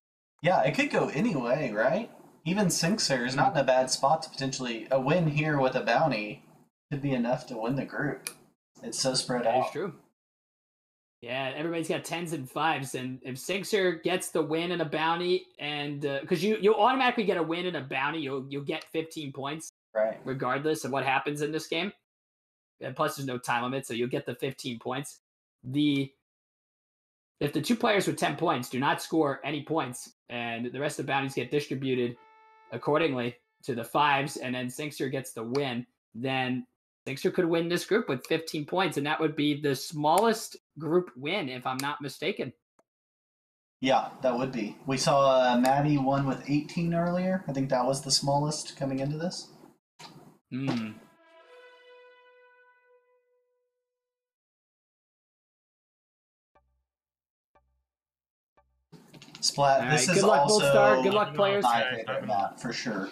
Yeah, it could go any way, right? Even Sinkser is not in a bad spot to potentially a win here with a bounty could be enough to win the group. It's so spread out. That's true. Yeah, everybody's got 10s and 5s, and if Sinkser gets the win and a bounty, and because you'll automatically get a win and a bounty, you'll get 15 points, right? Regardless of what happens in this game. And plus, there's no time limit, so you'll get the 15 points. If the two players with 10 points do not score any points, and the rest of the bounties get distributed accordingly to the 5s, and then Sinkser gets the win, then Sinkser could win this group with 15 points, and that would be the smallest group win, if I'm not mistaken. Yeah, that would be. We saw Maddie won with 18 earlier. I think that was the smallest coming into this. Splat. All this right. is Good luck, also Boldstar. Good luck, players. my favorite map for sure.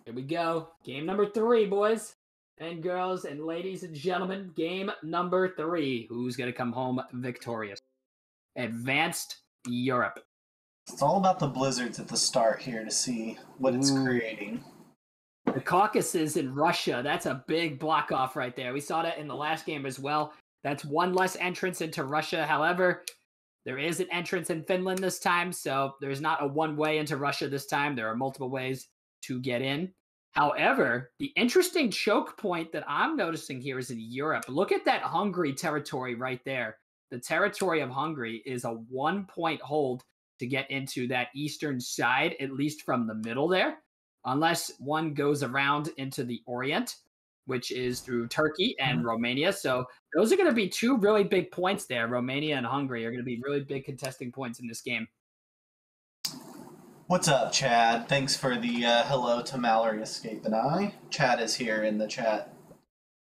Here we go. Game number 3, boys and girls and ladies and gentlemen. Game number 3. Who's going to come home victorious? Advanced Europe. It's all about the blizzards at the start here to see what it's creating. The Caucasus in Russia. That's a big block off right there. We saw that in the last game as well. That's one less entrance into Russia. However, there is an entrance in Finland this time, so there's not a one way into Russia this time. There are multiple ways to get in. However, the interesting choke point that I'm noticing here is in Europe. Look at that Hungary territory right there. The territory of Hungary is a 1-point hold to get into that eastern side, at least from the middle there, unless one goes around into the Orient, which is through Turkey and Romania. So those are going to be 2 really big points there. Romania and Hungary are going to be really big contesting points in this game. What's up, Chad? Thanks for the hello to Mallory Escape and I. Chad is here in the chat.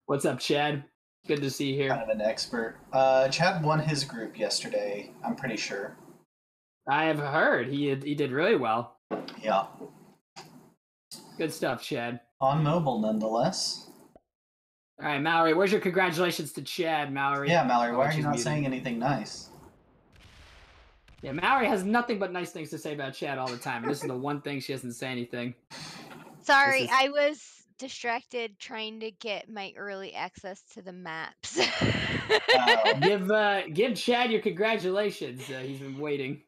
What's up, Chad? Good to see you here. Kind of an expert. Chad won his group yesterday, I'm pretty sure. I have heard he did really well. Yeah. Good stuff, Chad. On mobile, nonetheless. All right, Mallory, where's your congratulations to Chad, Mallory? Yeah, Mallory, why are you not saying anything nice? Yeah, Mallory has nothing but nice things to say about Chad all the time, and this is the one thing she doesn't say anything. Sorry, I was distracted trying to get my early access to the maps. Give Chad your congratulations. He's been waiting.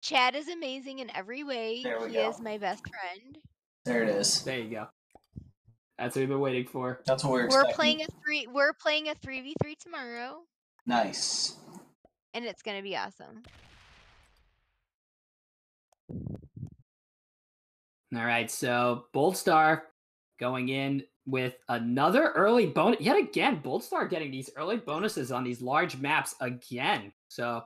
Chad is amazing in every way. He is my best friend. There it is. There you go. That's what we've been waiting for. That's what we're expecting. We're playing a 3v3 tomorrow. Nice. And it's gonna be awesome. All right, so Boldstar going in with another early bonus. Yet again, Boldstar getting these early bonuses on these large maps again. So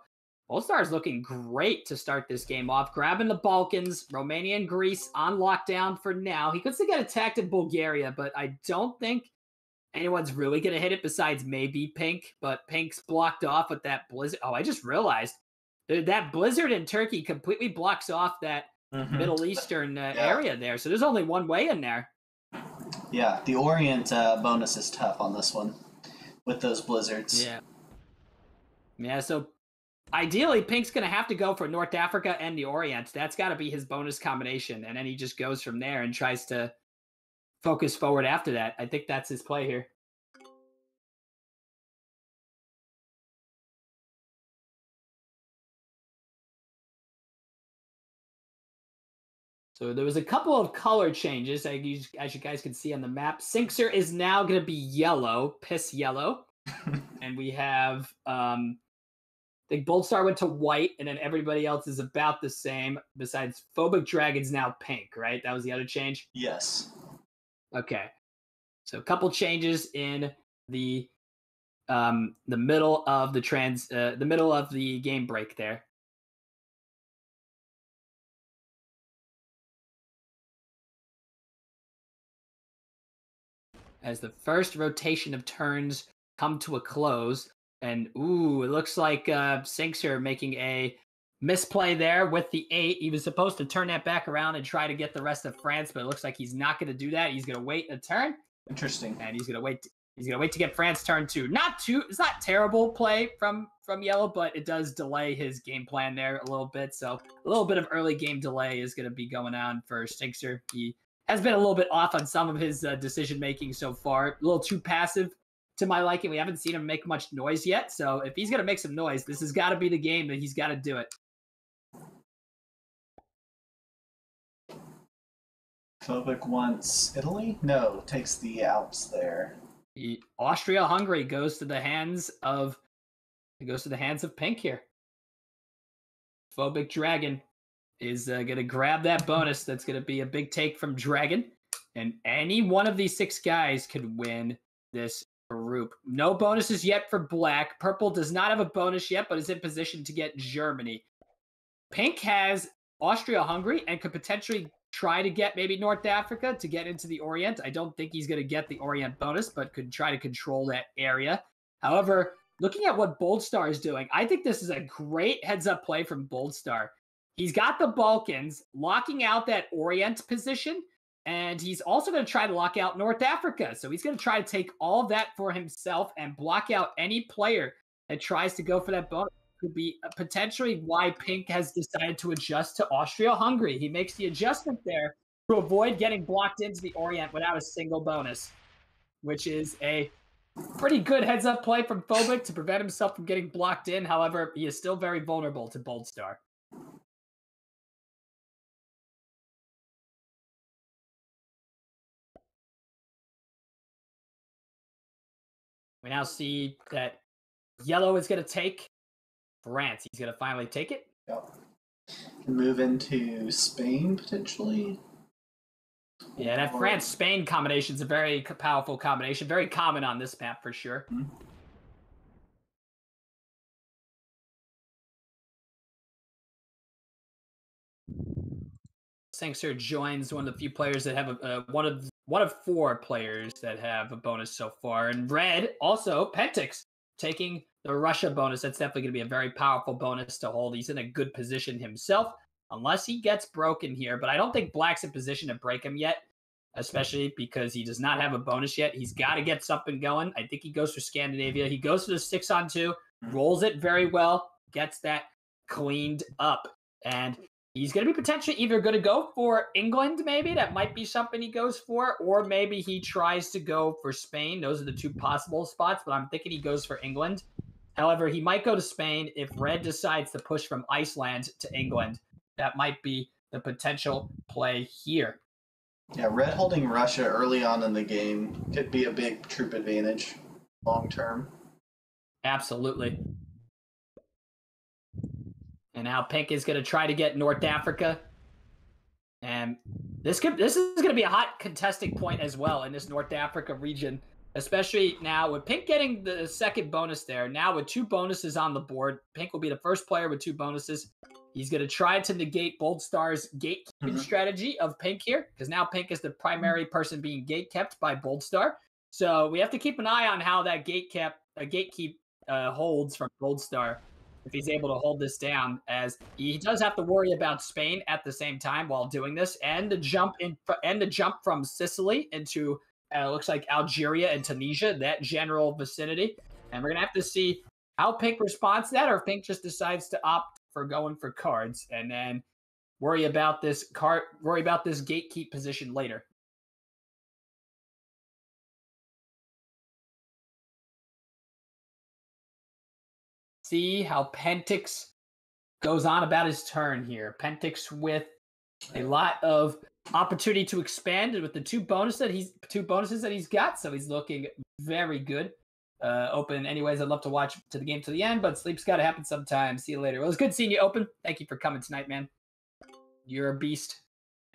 Boldstar is looking great to start this game off. Grabbing the Balkans, Romania and Greece on lockdown for now. He could still get attacked in Bulgaria, but I don't think anyone's really going to hit it besides maybe Pink. But Pink's blocked off with that blizzard. Oh, I just realized that blizzard in Turkey completely blocks off that Middle Eastern area there. So there's only one way in there. Yeah, the Orient bonus is tough on this one with those blizzards. Yeah, so ideally, Pink's going to have to go for North Africa and the Orient. That's got to be his bonus combination. And then he just goes from there and tries to focus forward after that. I think that's his play here. So there was a couple of color changes, as you guys can see on the map. Sinkser is now going to be yellow, piss yellow. And we have, I think Boldstar went to white, and then everybody else is about the same, besides Phobic Dragon's now pink, right? That was the other change? Yes. Okay. So a couple changes in the middle of the middle of the game break there. As the first rotation of turns come to a close, And ooh, it looks like Sinkser making a misplay there with the 8. He was supposed to turn that back around and try to get the rest of France, but it looks like he's not going to do that. He's going to wait a turn. Interesting. And he's going to wait. He's going to wait to get France turn 2. It's not terrible play from Yellow, but it does delay his game plan there a little bit. So a little bit of early game delay is going to be going on for Sinkser. He has been a little bit off on some of his decision making so far. A little too passive to my liking. We haven't seen him make much noise yet. So if he's going to make some noise, this has got to be the game that he's got to do it. Phobic wants Italy? No, takes the Alps there. Austria-Hungary goes to the hands of Pink here. Phobic Dragon is going to grab that bonus. That's going to be a big take from Dragon. And any one of these 6 guys could win this group. No bonuses yet for Black. Purple does not have a bonus yet, but is in position to get Germany. Pink has Austria-Hungary and could potentially try to get maybe North Africa to get into the Orient. I don't think he's going to get the Orient bonus, but could try to control that area. However, looking at what Bold Star is doing, I think this is a great heads-up play from Bold Star. He's got the Balkans locking out that Orient position, and he's also going to try to lock out North Africa. So he's going to try to take all of that for himself and block out any player that tries to go for that bonus. Could be potentially why Pink has decided to adjust to Austria-Hungary. He makes the adjustment there to avoid getting blocked into the Orient without a single bonus, which is a pretty good heads-up play from Phobic to prevent himself from getting blocked in. However, he is still very vulnerable to Bold Star. We now see that Yellow is going to take France. He's going to finally take it. Yep. Can move into Spain, potentially. Yeah, that France-Spain combination is a very powerful combination. Very common on this map, for sure. Mm-hmm. Sinkser joins one of the few players that have one of 4 players that have a bonus so far. And red, also, Pentix, taking the Russia bonus. That's definitely going to be a very powerful bonus to hold. He's in a good position himself, unless he gets broken here. But I don't think Black's in position to break him yet, especially because he does not have a bonus yet. He's got to get something going. I think he goes for Scandinavia. He goes for the 6-on-2, rolls it very well, gets that cleaned up. And he's going to be potentially either going to go for England, maybe. That might be something he goes for. Or maybe he tries to go for Spain. Those are the 2 possible spots, but I'm thinking he goes for England. However, he might go to Spain if Red decides to push from Iceland to England. That might be the potential play here. Yeah, Red holding Russia early on in the game could be a big troop advantage long term. Absolutely. And now Pink is going to try to get North Africa. And this is going to be a hot contesting point as well in this North Africa region, especially now with Pink getting the 2nd bonus there. Now with 2 bonuses on the board, Pink will be the first player with 2 bonuses. He's going to try to negate Bold Star's gatekeeping strategy of Pink here, because now Pink is the primary person being gatekept by Bold Star. So we have to keep an eye on how that gatekeep holds from Bold Star, if he's able to hold this down, as he does have to worry about Spain at the same time while doing this, and the jump from Sicily into looks like Algeria and Tunisia, that general vicinity. And we're gonna have to see how Pink responds to that, or if Pink just decides to opt for going for cards and then worry about this gatekeep position later. See how Pentix goes on about his turn here. Pentix with a lot of opportunity to expand with the 2 bonuses that he's got, so he's looking very good. Open, anyways, I'd love to watch to the game to the end, but sleep's got to happen sometime. See you later. Well, it's good seeing you, Open. Thank you for coming tonight, man. You're a beast.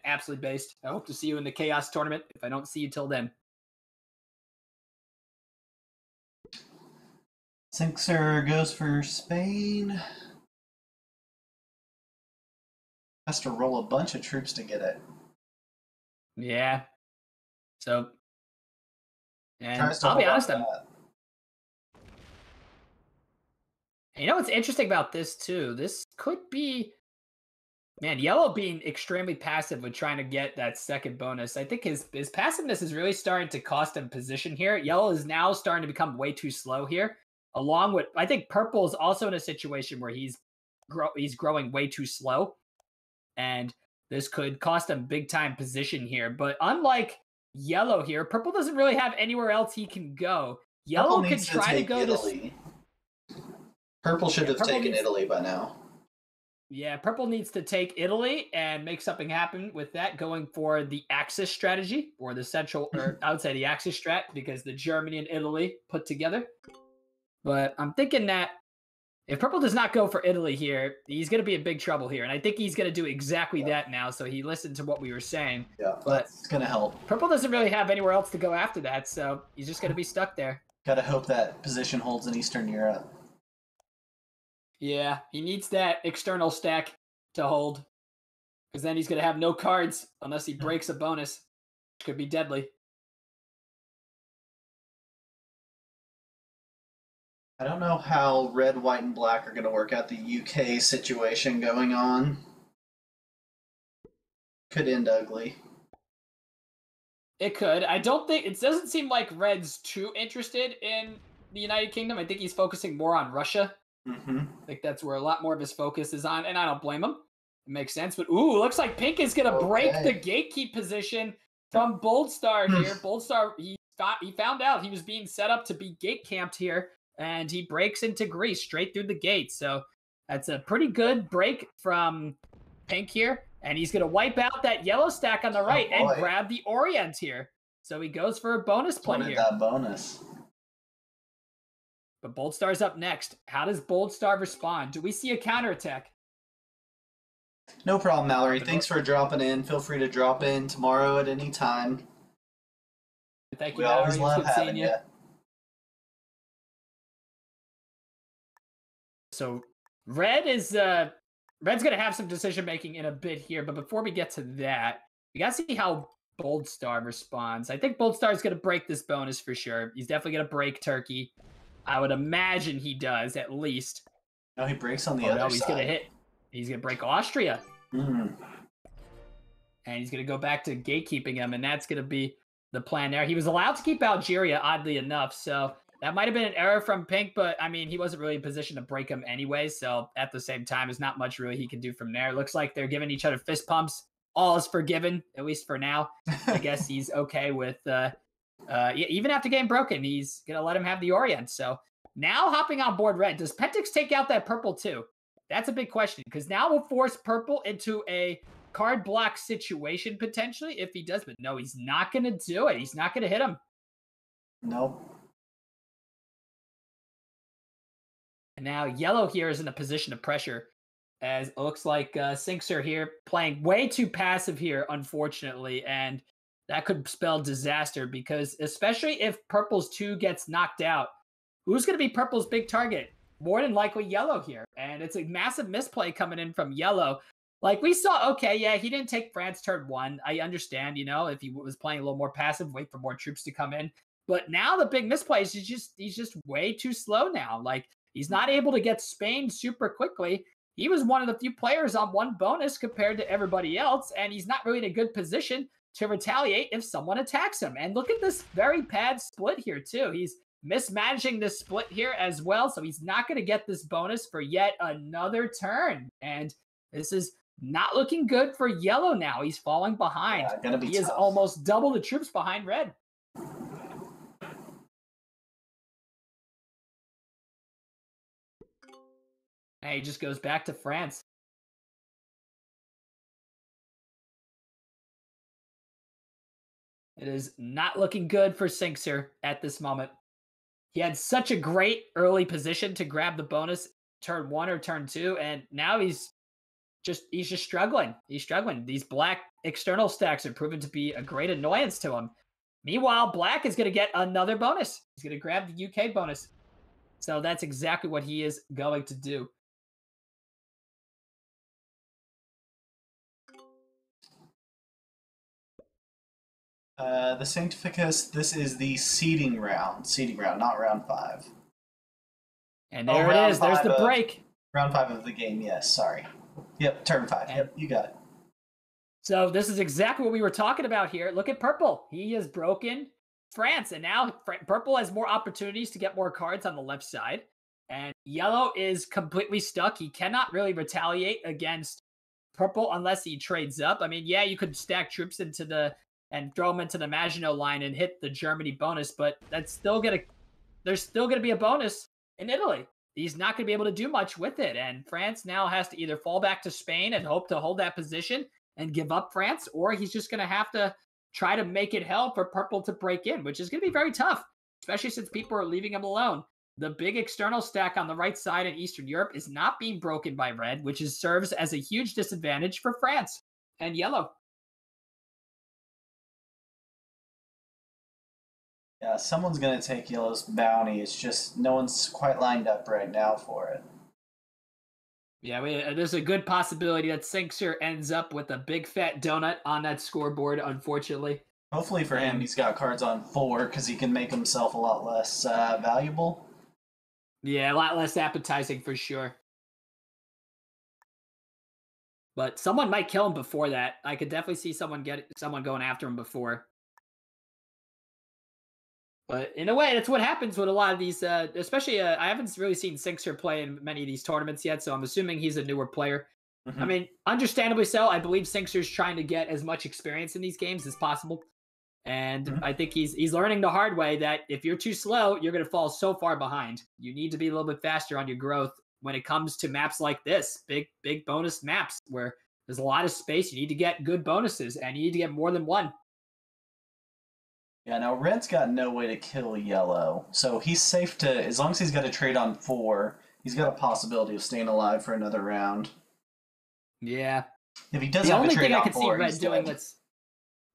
Absolute beast. I hope to see you in the Chaos Tournament if I don't see you till then. Sinkser goes for Spain. Has to roll a bunch of troops to get it. Yeah. So, and I'll be honest, You know what's interesting about this too? This could be, man, yellow being extremely passive with trying to get that second bonus. I think his passiveness is really starting to cost him position here. Yellow is now starting to become way too slow here. Along with, I think purple is also in a situation where he's growing way too slow, and this could cost him big time position here. But unlike yellow here, purple doesn't really have anywhere else he can go. Yellow can try to go Italy. Purple should have taken Italy by now. Yeah, purple needs to take Italy and make something happen with that, going for the Axis strategy, or the central, or I would say the Axis strat, because the Germany and Italy put together. But I'm thinking that if purple does not go for Italy here, he's going to be in big trouble here. And I think he's going to do exactly that now, so he listened to what we were saying. Yeah, but it's going to help. Purple doesn't really have anywhere else to go after that, so he's just going to be stuck there. Got to hope that position holds in Eastern Europe. Yeah, he needs that external stack to hold, because then he's going to have no cards unless he breaks a bonus, which could be deadly. I don't know how red, white, and black are going to work out the UK situation going on. Could end ugly. It could. I don't think, it doesn't seem like Red's too interested in the United Kingdom. I think he's focusing more on Russia. Mm-hmm. I think that's where a lot more of his focus is on, and I don't blame him. It makes sense. But ooh, looks like Pink is gonna break the gatekeep position from Bold Star here. Bold Star, he found out he was being set up to be gate camped here, and he breaks into Greece straight through the gate. So that's a pretty good break from Pink here, and he's gonna wipe out that yellow stack on the right and grab the Orient here. So he goes for a bonus play here. That bonus. But Bold Star's up next. How does Bold Star respond? Do we see a counterattack? No problem, Mallory. Thanks for dropping in. Feel free to drop in tomorrow at any time. Thank you, we Mallory. always love having you. So Red's gonna have some decision making in a bit here, but before we get to that, we gotta see how Bold Star responds. I think Bold Star is gonna break this bonus for sure. He's definitely gonna break Turkey. I would imagine he does, at least. No, he breaks on the other side. He's going to hit. He's going to break Austria. Mm. And he's going to go back to gatekeeping him, and that's going to be the plan there. He was allowed to keep Algeria, oddly enough, so that might have been an error from Pink, but, I mean, he wasn't really in position to break him anyway, so at the same time, there's not much really he can do from there. Looks like they're giving each other fist pumps. All is forgiven, at least for now. I guess he's okay with... even after getting broken, he's going to let him have the Orient. So now hopping on board Red, does Pentix take out that purple too? That's a big question, because now we'll force purple into a card block situation potentially if he does. But no, he's not going to do it. He's not going to hit him. Nope. And now yellow here is in a position of pressure, as it looks like Sinxer here playing way too passive here, unfortunately. And that could spell disaster, because especially if purple's 2 gets knocked out, who's going to be purple's big target? More than likely yellow here. And it's a massive misplay coming in from yellow. Like we saw, okay, yeah, he didn't take France turn 1. I understand, if he was playing a little more passive, wait for more troops to come in. But now the big misplay is he's just way too slow now. Like, he's not able to get Spain super quickly. He was one of the few players on 1 bonus compared to everybody else, and he's not really in a good position to retaliate if someone attacks him. And look at this very bad split here too. He's mismanaging this split here as well, so he's not going to get this bonus for yet another turn. And this is not looking good for yellow now. He's falling behind. Yeah, he is almost double the troops behind red. And he just goes back to France. It is not looking good for Sinxer at this moment. He had such a great early position to grab the bonus turn 1 or turn 2, and now he's just struggling. He's struggling. These black external stacks are proven to be a great annoyance to him. Meanwhile, black is going to get another bonus. He's going to grab the UK bonus. So that's exactly what he is going to do. The Sanctificus, this is the seeding round. Seeding round, not round 5. And there it is. There's the break. Round 5 of the game, yes. Sorry. Yep, turn 5. Yep, you got it. So this is exactly what we were talking about here. Look at Purple. He has broken France, and now Purple has more opportunities to get more cards on the left side. And Yellow is completely stuck. He cannot really retaliate against Purple unless he trades up. I mean, yeah, you could stack troops and throw them into the Maginot line and hit the Germany bonus, but there's still gonna be a bonus in Italy. He's not going to be able to do much with it. And France now has to either fall back to Spain and hope to hold that position and give up France, or he's just going to have to try to make it hell for Purple to break in, which is going to be very tough, especially since people are leaving him alone. The big external stack on the right side in Eastern Europe is not being broken by Red, which serves as a huge disadvantage for France and Yellow. Yeah, someone's going to take Yellow's bounty. It's just no one's quite lined up right now for it. Yeah, there's a good possibility that Sinkster ends up with a big fat donut on that scoreboard, unfortunately. Hopefully for him, he's got cards on 4 because he can make himself a lot less valuable. Yeah, a lot less appetizing for sure. But someone might kill him before that. I could definitely see someone going after him before. But in a way, that's what happens with a lot of these, especially, I haven't really seen Sinkster play in many of these tournaments yet, so I'm assuming he's a newer player. Mm-hmm. I mean, understandably so. I believe Sinkster's trying to get as much experience in these games as possible. And I think he's learning the hard way that if you're too slow, you're going to fall so far behind. You need to be a little bit faster on your growth when it comes to maps like this, big bonus maps where there's a lot of space. You need to get good bonuses, and you need to get more than one. Yeah, now Red's got no way to kill Yellow, so he's safe to, as long as he's got a trade on 4, he's got a possibility of staying alive for another round. Yeah. If he doesn't have a trade on 4, he's dead.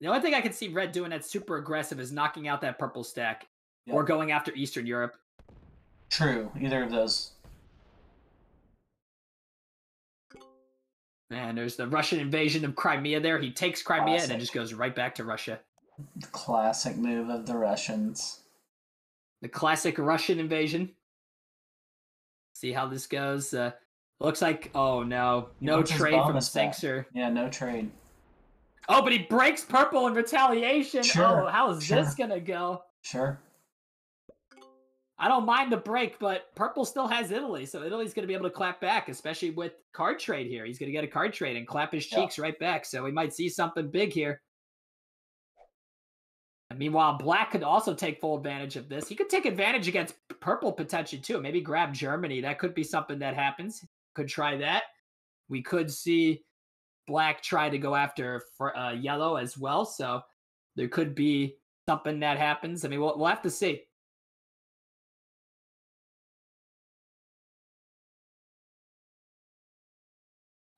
The only thing I could see Red doing that's super aggressive is knocking out that Purple stack, or going after Eastern Europe. True, either of those. And there's the Russian invasion of Crimea there. He takes Crimea and then just goes right back to Russia. The classic move of the Russians. The classic Russian invasion. See how this goes. Looks like, oh no, no trade from Sinkster. Yeah, no trade. Oh, but he breaks Purple in retaliation. Sure, oh, how is this gonna go? Sure. I don't mind the break, but Purple still has Italy, so Italy's going to be able to clap back, especially with card trade here. He's going to get a card trade and clap his cheeks right back, so we might see something big here. And meanwhile, Black could also take full advantage of this. He could take advantage against Purple potentially, too. Maybe grab Germany. That could be something that happens. Could try that. We could see Black try to go after Yellow as well, so there could be something that happens. I mean, we'll have to see.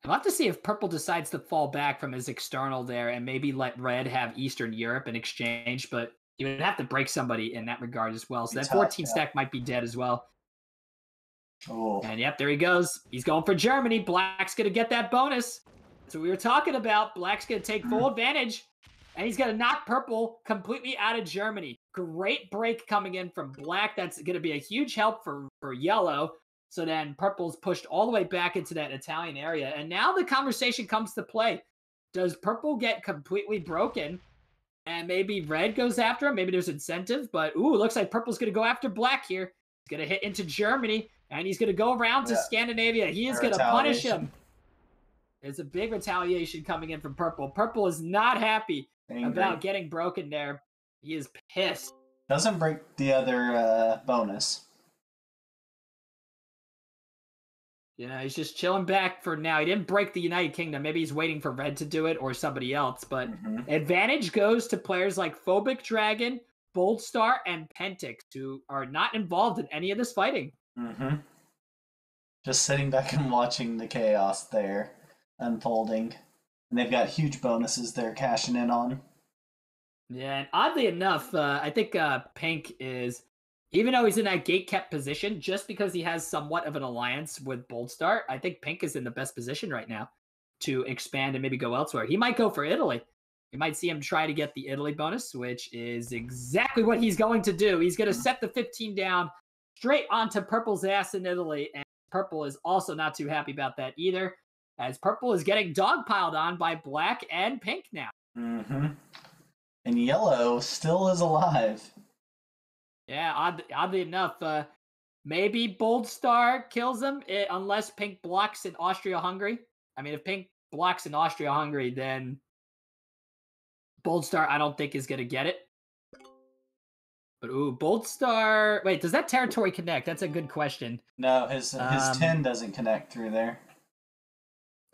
I'll have to see if Purple decides to fall back from his external there and maybe let Red have Eastern Europe in exchange, but you would have to break somebody in that regard as well. So that 14 stack might be dead as well. Oh. And yep, there he goes. He's going for Germany. Black's going to get that bonus. That's what we were talking about. Black's going to take full advantage, and he's going to knock Purple completely out of Germany. Great break coming in from Black. That's going to be a huge help for Yellow. So then Purple's pushed all the way back into that Italian area. And now the conversation comes to play. Does Purple get completely broken? And maybe Red goes after him. Maybe there's incentive. But, ooh, looks like Purple's going to go after Black here. He's going to hit into Germany. And he's going to go around to Scandinavia. He is going to punish him. There's a big retaliation coming in from Purple. Purple is not happy about getting broken there. He is pissed. Doesn't break the other bonus. You know, he's just chilling back for now. He didn't break the United Kingdom. Maybe he's waiting for Red to do it or somebody else. But advantage goes to players like Phobic Dragon, Bold Star, and Pentix, who are not involved in any of this fighting. Just sitting back and watching the chaos there unfolding. And they've got huge bonuses they're cashing in on. Yeah, and oddly enough, I think Pink is... Even though he's in that gate-kept position, just because he has somewhat of an alliance with Bold Star, I think Pink is in the best position right now to expand and maybe go elsewhere. He might go for Italy. You might see him try to get the Italy bonus, which is exactly what he's going to do. He's going to set the 15 down straight onto Purple's ass in Italy, and Purple is also not too happy about that either, as Purple is getting dogpiled on by Black and Pink now. Mm-hmm. And Yellow still is alive. Yeah, oddly enough, maybe Bold Star kills him unless Pink blocks in Austria-Hungary. I mean, if Pink blocks in Austria-Hungary, then Bold Star I don't think is going to get it. But Bold Star... Wait, does that territory connect? That's a good question. No, his 10 doesn't connect through there.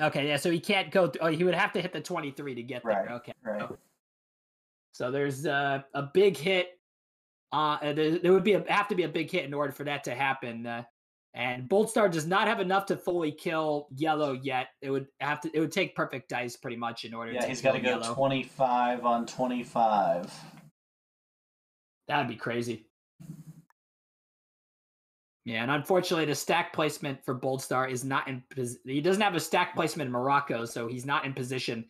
Okay, yeah, so he can't go... he would have to hit the 23 to get there. Okay. Right. So there's a big hit. There would have to be a big hit in order for that to happen. And Bold Star does not have enough to fully kill Yellow yet. It would take perfect dice pretty much in order to kill Yellow. Yeah, he's got to go 25 on 25. That would be crazy. Yeah, and unfortunately, the stack placement for Bold Star is not in. He doesn't have a stack placement in Morocco, so he's not in position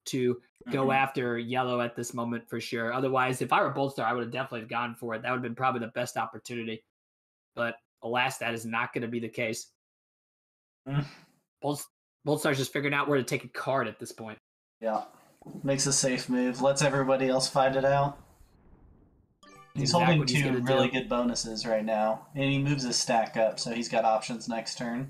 to go after Yellow at this moment for sure. Otherwise, if I were Bold Star, I would have definitely gone for it. That would have been probably the best opportunity. But alas, that is not going to be the case. Bold Star's just figuring out where to take a card at this point. Yeah, makes a safe move. Lets everybody else fight it out. He's holding two really good bonuses right now, and he moves his stack up, so he's got options next turn.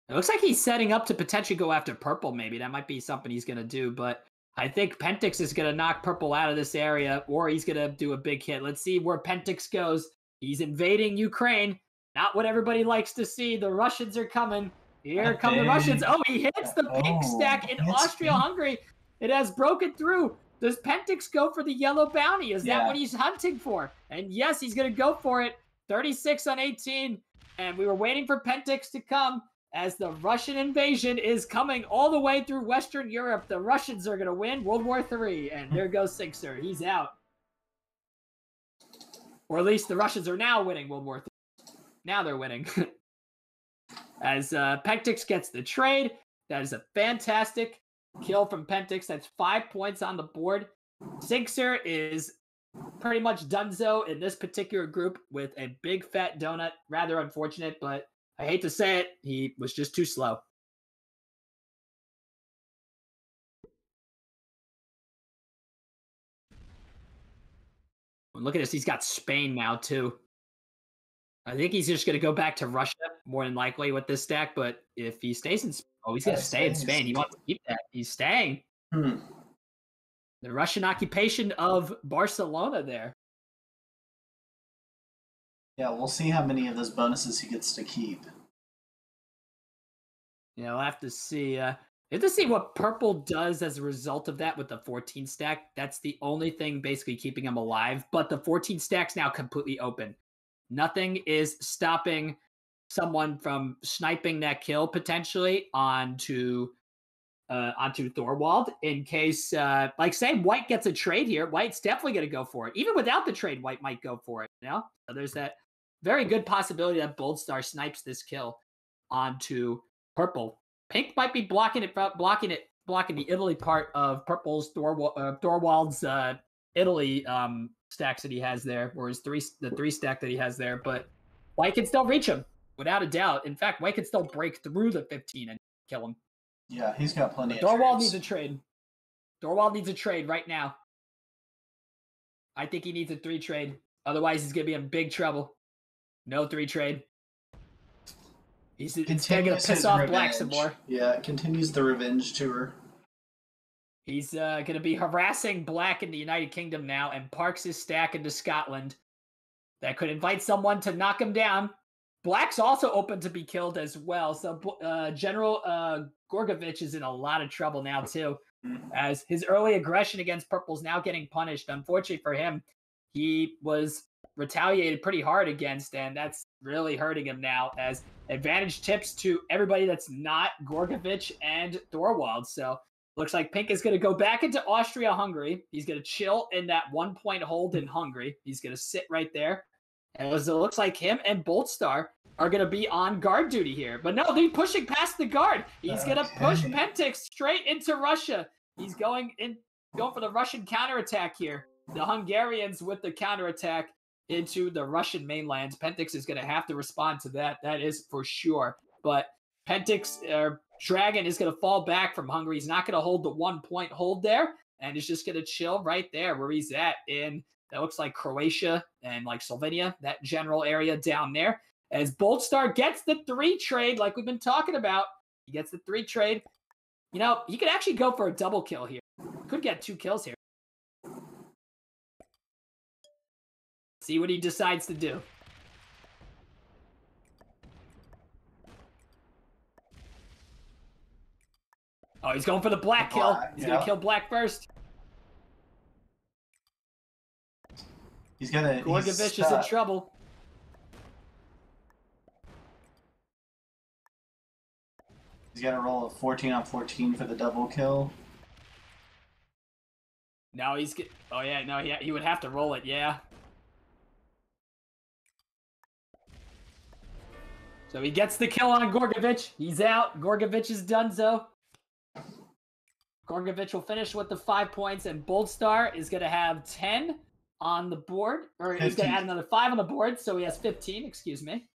It looks like he's setting up to potentially go after Purple, maybe. That might be something he's going to do, but I think Pentix is going to knock Purple out of this area, or he's going to do a big hit. Let's see where Pentix goes. He's invading Ukraine. Not what everybody likes to see. The Russians are coming. Here come the Russians. Oh, he hits the pink stack in Austria-Hungary. It has broken through. Does Pentix go for the yellow bounty? Is that what he's hunting for? And yes, he's going to go for it. 36 on 18. And we were waiting for Pentix to come as the Russian invasion is coming all the way through Western Europe. The Russians are going to win World War III. And there goes Sixer. He's out. Or at least the Russians are now winning World War III. Now they're winning. As Pentix gets the trade. That is a fantastic kill from Pentix. That's 5 points on the board. Sixer is pretty much donezo in this particular group with a big fat donut. Rather unfortunate, but I hate to say it, he was just too slow. Look at this. He's got Spain now, too. I think he's just going to go back to Russia, more than likely, with this stack. But if he stays in... Oh, he's going to stay in Spain. He wants to keep that. He's staying. The Russian occupation of Barcelona there. Yeah, we'll see how many of those bonuses he gets to keep. Yeah, we'll have to see. We have to see what Purple does as a result of that with the 14 stack. That's the only thing basically keeping him alive. But the 14 stack's now completely open. Nothing is stopping someone from sniping that kill potentially onto Thorwald in case, like say White gets a trade here. White's definitely going to go for it. Even without the trade, White might go for it. You know, so there's that very good possibility that Bold Star snipes this kill onto Purple. Pink might be blocking the Italy part of Purple's Thorwald's Italy stacks that he has there, or the 3 stack that he has there. But White can still reach him without a doubt. In fact, White can still break through the 15 and kill him. Yeah, he's got plenty of Thorwald needs a trade. Thorwald needs a trade right now. I think he needs a 3 trade. Otherwise, he's going to be in big trouble. No 3 trade. He's going to piss off Black some more. Yeah, continues the revenge tour. He's going to be harassing Black in the United Kingdom now and parks his stack into Scotland. That could invite someone to knock him down. Black's also open to be killed as well. So General Gorgovich is in a lot of trouble now too, as his early aggression against Purple's now getting punished. Unfortunately for him, he was retaliated pretty hard against, and that's really hurting him now as advantage tips to everybody that's not Gorgovich and Thorwald. So looks like Pink is going to go back into Austria-Hungary. He's going to chill in that 1 point hold in Hungary. He's going to sit right there. And it looks like him and Bold Star are going to be on guard duty here. But no, they're pushing past the guard. He's going to push Pentix straight into Russia. He's going for the Russian counterattack here. The Hungarians with the counterattack. into the Russian mainland. Pentix is going to have to respond to that. That is for sure. But Pentix, Dragon is going to fall back from Hungary. He's not going to hold the 1 point hold there, and he's just going to chill right there where he's at in, that looks like Croatia and like Slovenia, that general area down there. As Boltstar gets the 3 trade, like we've been talking about, he gets the 3 trade. You know, he could actually go for a double kill here. Could get 2 kills here. See what he decides to do. Oh, he's going for the black kill. He's going to kill black first. He's going to... Gorgovich is in trouble. He's got to roll a 14 on 14 for the double kill. No, he's... Oh, yeah, no, he would have to roll it, yeah. So he gets the kill on Gorgovich. He's out. Gorgovich is donezo. Gorgovich will finish with the 5 points, and Boldstar is going to have 10 on the board. Or 15. He's going to add another 5 on the board, so he has 15, excuse me.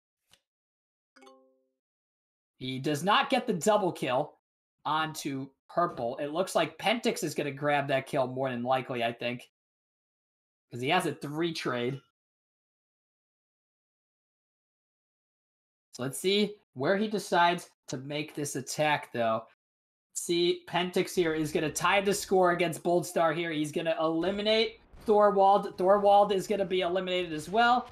He does not get the double kill onto purple. It looks like Pentix is going to grab that kill more than likely, I think. Because he has a 3 trade. So let's see where he decides to make this attack, though. See, Pentix here is going to tie the score against Boldstar here. He's going to eliminate Thorwald. Thorwald is going to be eliminated as well.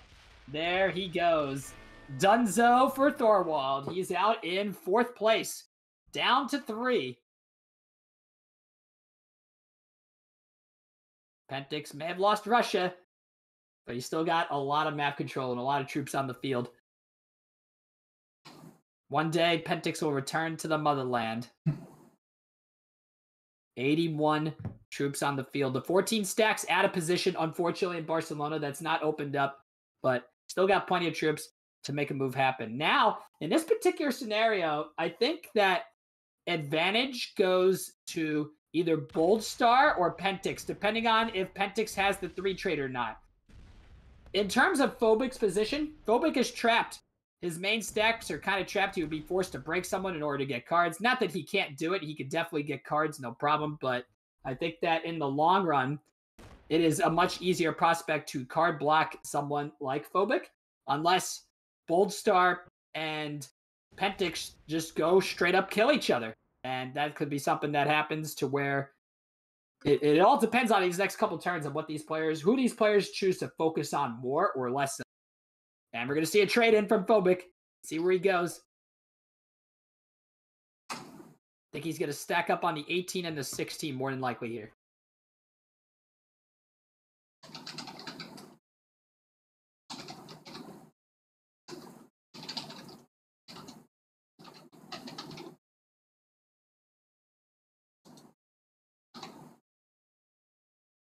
There he goes. Dunzo for Thorwald. He's out in 4th place. Down to 3. Pentix may have lost Russia, but he's still got a lot of map control and a lot of troops on the field. One day, Pentix will return to the motherland. 81 troops on the field. The 14 stacks out of position, unfortunately, in Barcelona. That's not opened up, but still got plenty of troops to make a move happen. Now, in this particular scenario, I think that advantage goes to either Boldstar or Pentix, depending on if Pentix has the 3 trade or not. In terms of Phobic's position, Phobic is trapped. His main stacks are kind of trapped. He would be forced to break someone in order to get cards. Not that he can't do it. He could definitely get cards, no problem. But I think that in the long run, it is a much easier prospect to card block someone like Phobic, unless Boldstar and Pentix just go straight up kill each other. And that could be something that happens to where it all depends on these next couple turns of what who these players choose to focus on more or less. And we're going to see a trade in from Phobic. See where he goes. I think he's going to stack up on the 18 and the 16 more than likely here.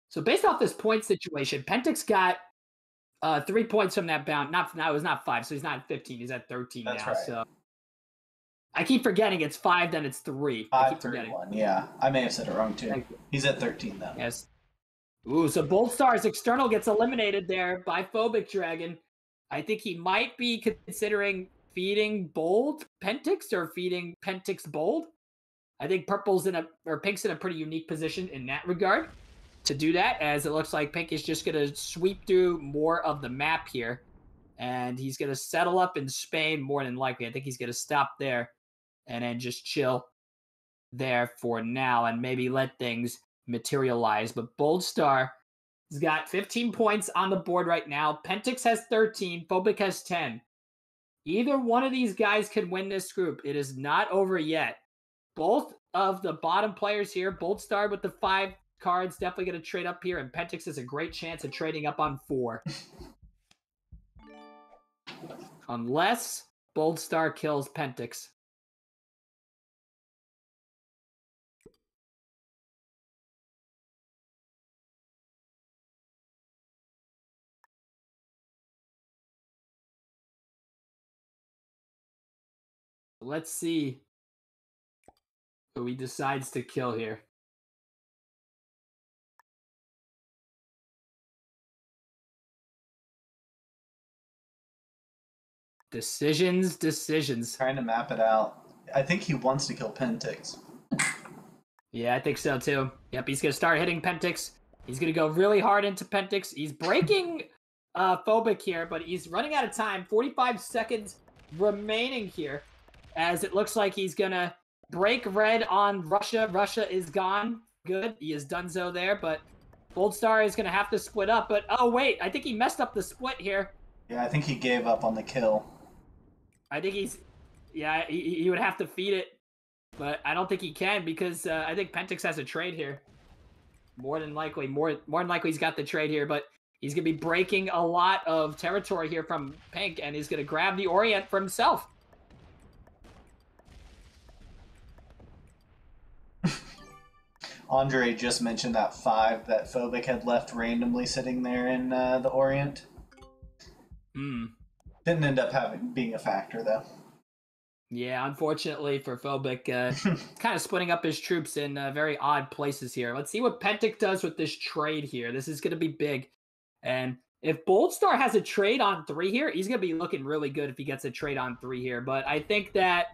So based off this point situation, Pentix got 3 points from that bound. It was not 5, so he's not at 15. He's at 13 That's now. right. So I keep forgetting it's 5, then it's 3. 5, 3, 1. Yeah, I may have said it wrong too. He's at 13 though. Yes. Ooh, so Boldstar's external gets eliminated there by Phobic Dragon. I think he might be considering feeding Bold Pentix or feeding Pentix Bold. I think Pink's in a pretty unique position in that regard to do that, as it looks like Pink is just going to sweep through more of the map here, and he's going to settle up in Spain more than likely. I think he's going to stop there and then just chill there for now and maybe let things materialize. But Boldstar has got 15 points on the board right now. Pentix has 13. Phobic has 10. Either one of these guys can win this group. It is not over yet. Both of the bottom players here, Boldstar with the 5 cards, definitely going to trade up here, and Pentix has a great chance of trading up on 4. Unless Boldstar kills Pentix. Let's see who he decides to kill here. Decisions. Trying to map it out. I think he wants to kill Pentix. Yeah, I think so too. Yep, he's gonna start hitting Pentix. He's gonna go really hard into Pentix. He's breaking Phobic here, but he's running out of time. 45 seconds remaining here, as it looks like he's gonna break red on Russia. Russia is gone. Good, he is donezo there, but Boldstar is gonna have to split up. But oh wait, I think he messed up the split here. Yeah, I think he gave up on the kill. I think he would have to feed it, but I don't think he can because I think Pentix has a trade here. More than likely he's got the trade here, but he's going to be breaking a lot of territory here from Pink, and he's going to grab the Orient for himself. Andre just mentioned that 5 that Phobic had left randomly sitting there in the Orient. Didn't end up being a factor, though. Yeah, unfortunately for Phobic, kind of splitting up his troops in very odd places here. Let's see what Pentic does with this trade here. This is going to be big. And if Boldstar has a trade on 3 here, he's going to be looking really good if he gets a trade on 3 here. But I think that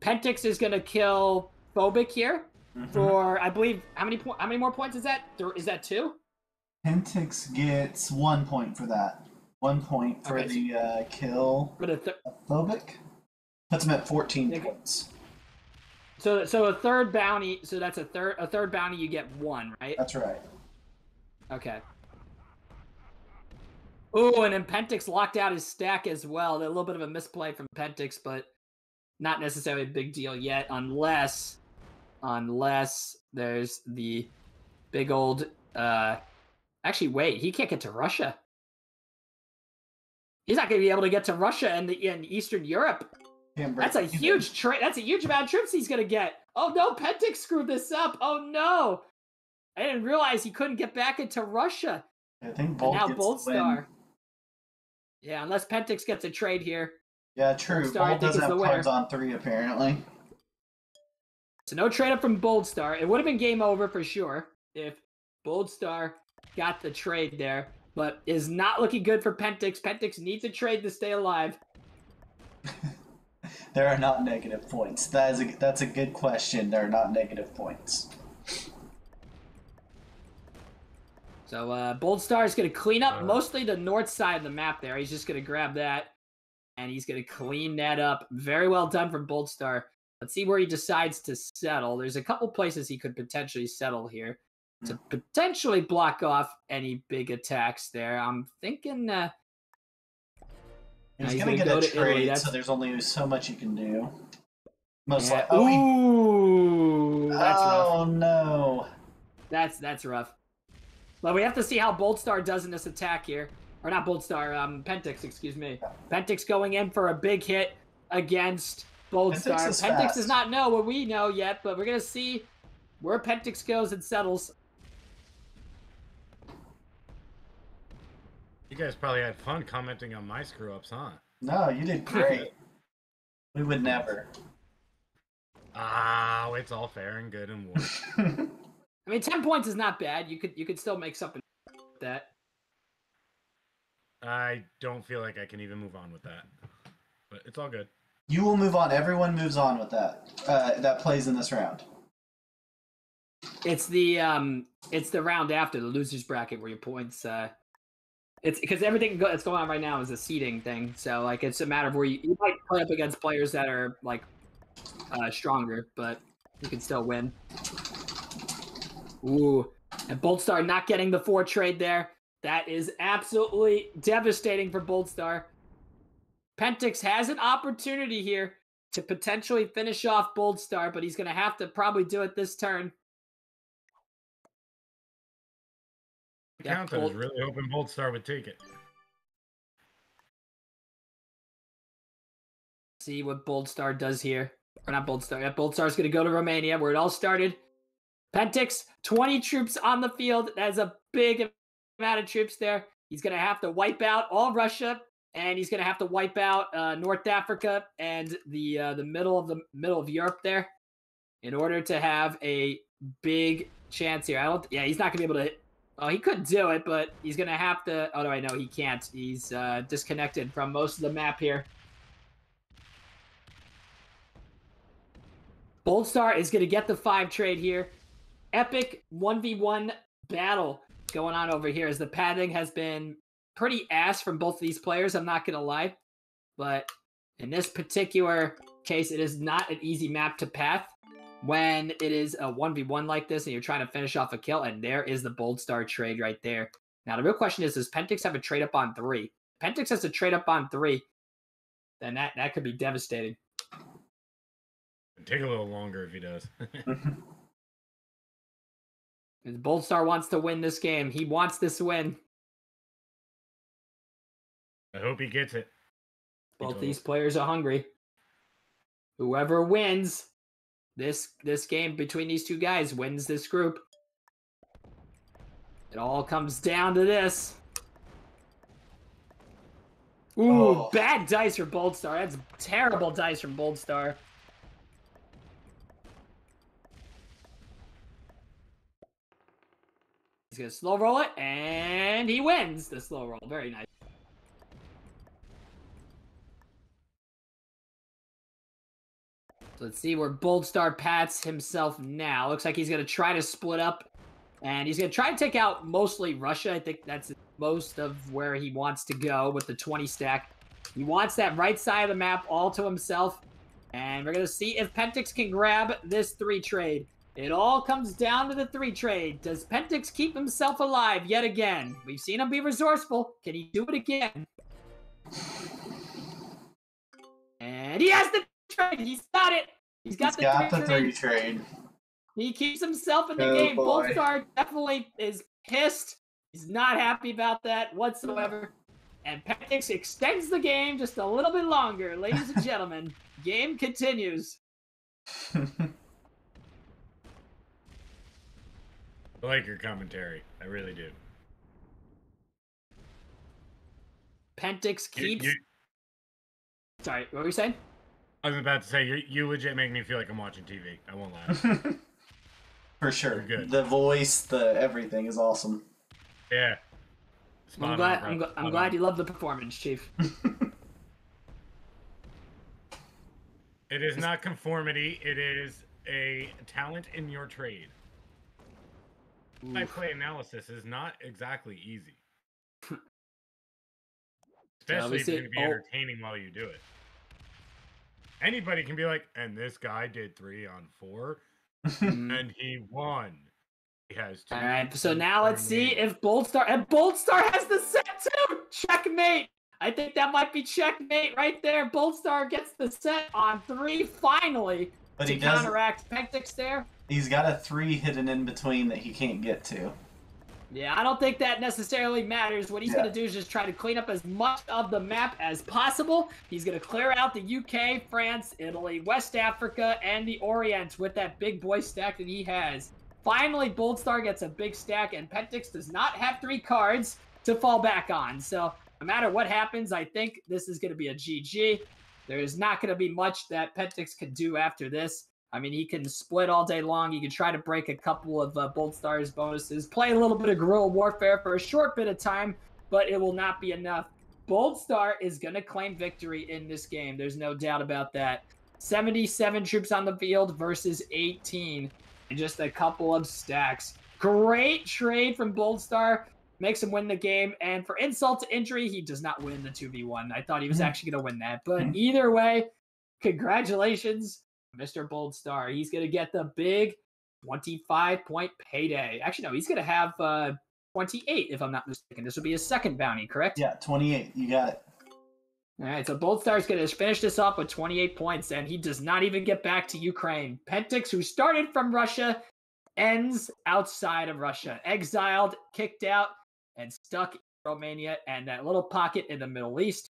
Pentix is going to kill Phobic here for, I believe, how many more points is that? Is that 2? Pentix gets 1 point for that. 1 point for the kill of Phobic. Puts him at 14 points. So a third bounty. So that's a third bounty. You get 1, right? That's right. Okay. Oh, and then Pentix locked out his stack as well. A little bit of a misplay from Pentix, but not necessarily a big deal yet, unless there's the big old. Actually, wait. He can't get to Russia. He's not going to be able to get to Russia in Eastern Europe. That's a huge trade. That's a huge amount of troops he's gonna get. Oh no, Pentix screwed this up. Oh no, I didn't realize he couldn't get back into Russia. I think Boldstar. Yeah, unless Pentix gets a trade here. Yeah, true. Bold doesn't have cards on 3 apparently. So no trade up from Boldstar. It would have been game over for sure if Boldstar got the trade there, but is not looking good for Pentix. Pentix needs a trade to stay alive. There are not negative points. That's a good question. There are not negative points. So Boldstar is going to clean up mostly the north side of the map there. He's just going to grab that, and he's going to clean that up. Very well done from Boldstar. Let's see where he decides to settle. There's a couple places he could potentially settle here to potentially block off any big attacks there. I'm thinking... He's gonna get a trade, so there's only so much you can do. Most likely. Ooh, that's rough. Oh no, that's rough. But we have to see how Boldstar does in this attack here, or not Boldstar, Pentix, excuse me. Pentix going in for a big hit against Boldstar. Pentix does not know what we know yet, but we're gonna see where Pentix goes and settles. You guys probably had fun commenting on my screw-ups, huh? No, you did great. We would never. Ah, it's all fair and good and war. I mean, 10 points is not bad. You could still make something with that. I don't feel like I can even move on with that, but it's all good. You will move on. Everyone moves on with that. That plays in this round. It's the round after the losers bracket where your points. It's because everything that's going on right now is a seeding thing. So like it's a matter of where you might play up against players that are like stronger, but you can still win. Ooh, and Boldstar not getting the 4 trade there. That is absolutely devastating for Boldstar. Pentix has an opportunity here to potentially finish off Boldstar, but he's going to have to probably do it this turn. I was really hoping Boldstar would take it. See what Boldstar does here. Or not Boldstar. Yeah, Boldstar's going to go to Romania, where it all started. Pentix, 20 troops on the field. That's a big amount of troops there. He's going to have to wipe out all Russia, and he's going to have to wipe out North Africa and the middle of Europe there in order to have a big chance here. He's not going to be able to. Oh, he could do it, but he's going to have to. Oh no, I know he can't. He's disconnected from most of the map here. Boldstar is going to get the 5 trade here. Epic 1v1 battle going on over here as the padding has been pretty ass from both of these players, I'm not going to lie. But in this particular case, it is not an easy map to path when it is a 1v1 like this and you're trying to finish off a kill, and there is the Boldstar trade right there. Now, the real question is, does Pentix have a trade up on 3? Pentix has a trade up on 3, then that could be devastating. It'd take a little longer if he does. Boldstar wants to win this game. He wants this win. I hope he gets it. Both these players are hungry. Whoever wins this game between these two guys wins this group. It all comes down to this. Ooh, bad dice for Boldstar. That's terrible dice from Boldstar. He's going to slow roll it, and he wins the slow roll. Very nice. So let's see where Boldstar pats himself now. Looks like he's going to try to split up, and he's going to try to take out mostly Russia. I think that's most of where he wants to go with the 20 stack. He wants that right side of the map all to himself, and we're going to see if Pentix can grab this 3 trade. It all comes down to the 3 trade. Does Pentix keep himself alive yet again? We've seen him be resourceful. Can he do it again? And he has the trade. He's got it. He's got the 3 trade. He keeps himself in the game. Boldstar definitely is pissed. He's not happy about that whatsoever. And Pentix extends the game just a little bit longer. Ladies and gentlemen, game continues. I like your commentary. I really do. Pentix keeps... Sorry, what were you saying? I was about to say, you legit make me feel like I'm watching TV. I won't lie. For sure. Good. The voice, the everything is awesome. Yeah. I'm glad you love the performance, Chief. It is not conformity. It is a talent in your trade. Play analysis is not exactly easy. Especially if you're going to be entertaining while you do it. Anybody can be like, and this guy did 3 on 4, and he won. He has 2. All right, so now let's see if Boldstar... And Boldstar has the set too! Checkmate! I think that might be checkmate right there. Boldstar gets the set on 3 finally to counteract Pentix there. He's got a 3 hidden in between that he can't get to. Yeah, I don't think that necessarily matters. What he's going to do is just try to clean up as much of the map as possible. He's going to clear out the UK, France, Italy, West Africa, and the Orient with that big boy stack that he has. Finally, Boldstar gets a big stack, and Pentix does not have 3 cards to fall back on. So no matter what happens, I think this is going to be a GG. There is not going to be much that Pentix can do after this. I mean, he can split all day long. He can try to break a couple of Boldstar's bonuses, play a little bit of guerrilla warfare for a short bit of time, but it will not be enough. Boldstar is going to claim victory in this game. There's no doubt about that. 77 troops on the field versus 18 in just a couple of stacks. Great trade from Boldstar. Makes him win the game. And for insult to injury, he does not win the 2v1. I thought he was actually going to win that. But either way, congratulations, Mr. Boldstar. He's going to get the big 25-point payday. Actually, no, he's going to have 28, if I'm not mistaken. This will be his second bounty, correct? Yeah, 28. You got it. All right, so Boldstar is going to finish this off with 28 points, and he does not even get back to Ukraine. Pentix, who started from Russia, ends outside of Russia. Exiled, kicked out, and stuck in Romania and that little pocket in the Middle East.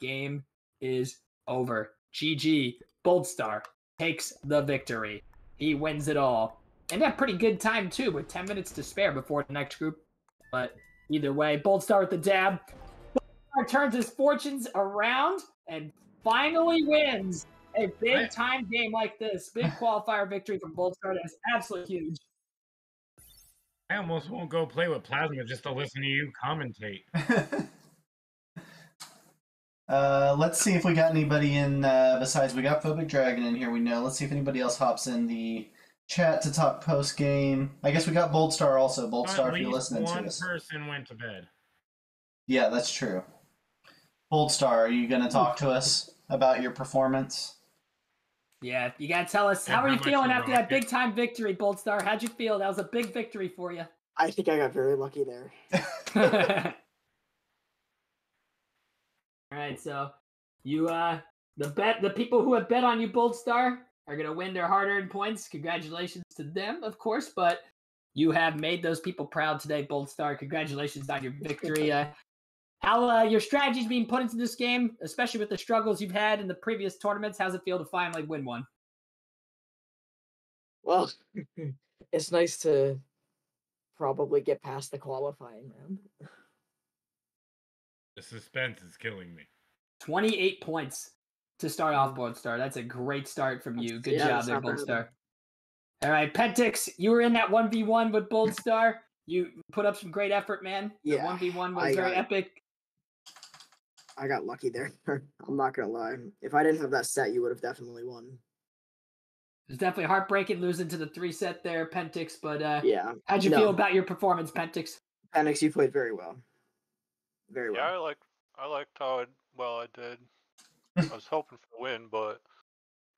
Game is over. GG. Boldstar takes the victory. He wins it all. And a pretty good time, too, with 10 minutes to spare before the next group. But either way, Boldstar with the dab. Boldstar turns his fortunes around and finally wins a big-time game like this. Big qualifier victory from Boldstar. That's absolutely huge. I almost won't go play with Plasma just to listen to you commentate. Let's see if we got anybody in besides we got Phobic Dragon in here. We know. Let's see if anybody else hops in the chat to talk post game. I guess we got Bold Star also. Bold Star, if you're listening to us. One person went to bed. Yeah, that's true. Bold Star, are you going to talk to us about your performance? Yeah, you gotta tell us, how are you feeling after that big time victory, Bold Star? How'd you feel? That was a big victory for you. I think I got very lucky there. All right, so you the people who have bet on you, Bold Star, are gonna win their hard-earned points. Congratulations to them, of course, but you have made those people proud today, Bold Star. Congratulations on your victory. How your strategy's being put into this game, especially with the struggles you've had in the previous tournaments. How's it feel to finally win one? Well, it's nice to probably get past the qualifying round. The suspense is killing me. 28 points to start off, Bold Star. That's a great start from you. Good job there, Bold Star. All right, Pentix, you were in that 1v1 with Bold Star. You put up some great effort, man. The 1v1 was very epic. I got lucky there. I'm not going to lie. If I didn't have that set, you would have definitely won. It was definitely heartbreaking losing to the 3-set there, Pentix, but yeah. How'd you feel about your performance, Pentix? Pentix, you played very well. Very well. Yeah, I liked how I did. I was hoping for a win, but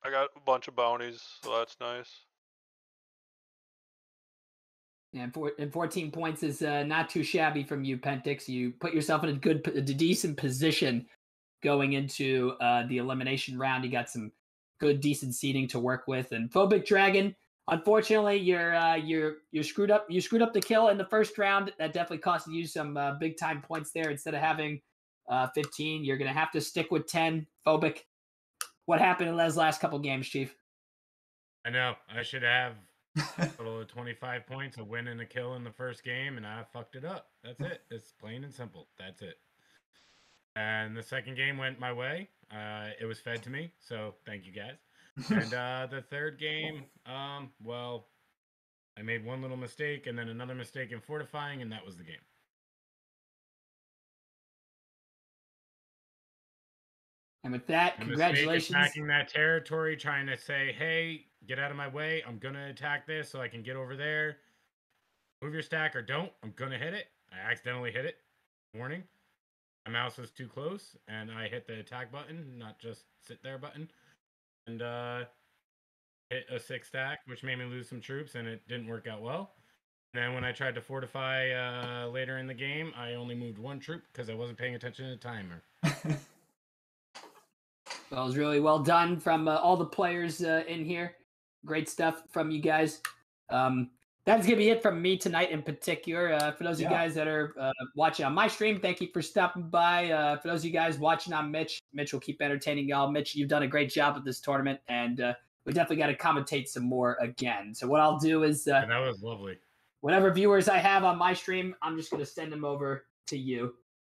I got a bunch of bounties, so that's nice. And 14 points is not too shabby from you, Pentix. You put yourself in a decent position going into the elimination round. You got some good, decent seating to work with. And Phobic Dragon, unfortunately, you're screwed up. You screwed up the kill in the first round. That definitely cost you some big time points there. Instead of having 15, you're gonna have to stick with 10. Phobic, what happened in those last couple games, Chief? I know. I should have a total of 25 points, a win and a kill in the first game, and I fucked it up. That's it. It's plain and simple. That's it. And the second game went my way. It was fed to me, so thank you guys. And the third game, well, I made one little mistake and then another mistake in fortifying, and that was the game. And with that, congratulations. Attacking that territory, trying to say, hey, get out of my way. I'm going to attack this so I can get over there. Move your stack or don't. I'm going to hit it. I accidentally hit it. Warning. My mouse was too close, and I hit the attack button, not just sit there button. And hit a 6 stack, which made me lose some troops, and it didn't work out well. And then when I tried to fortify later in the game, I only moved 1 troop because I wasn't paying attention to the timer. Well, it was really well done from all the players in here. Great stuff from you guys. That's going to be it from me tonight in particular. For those of you guys that are watching on my stream, thank you for stopping by. For those of you guys watching on Mitch will keep entertaining y'all. Mitch, you've done a great job with this tournament, and we definitely got to commentate some more again. So what I'll do is... that was lovely. Whatever viewers I have on my stream, I'm just going to send them over to you.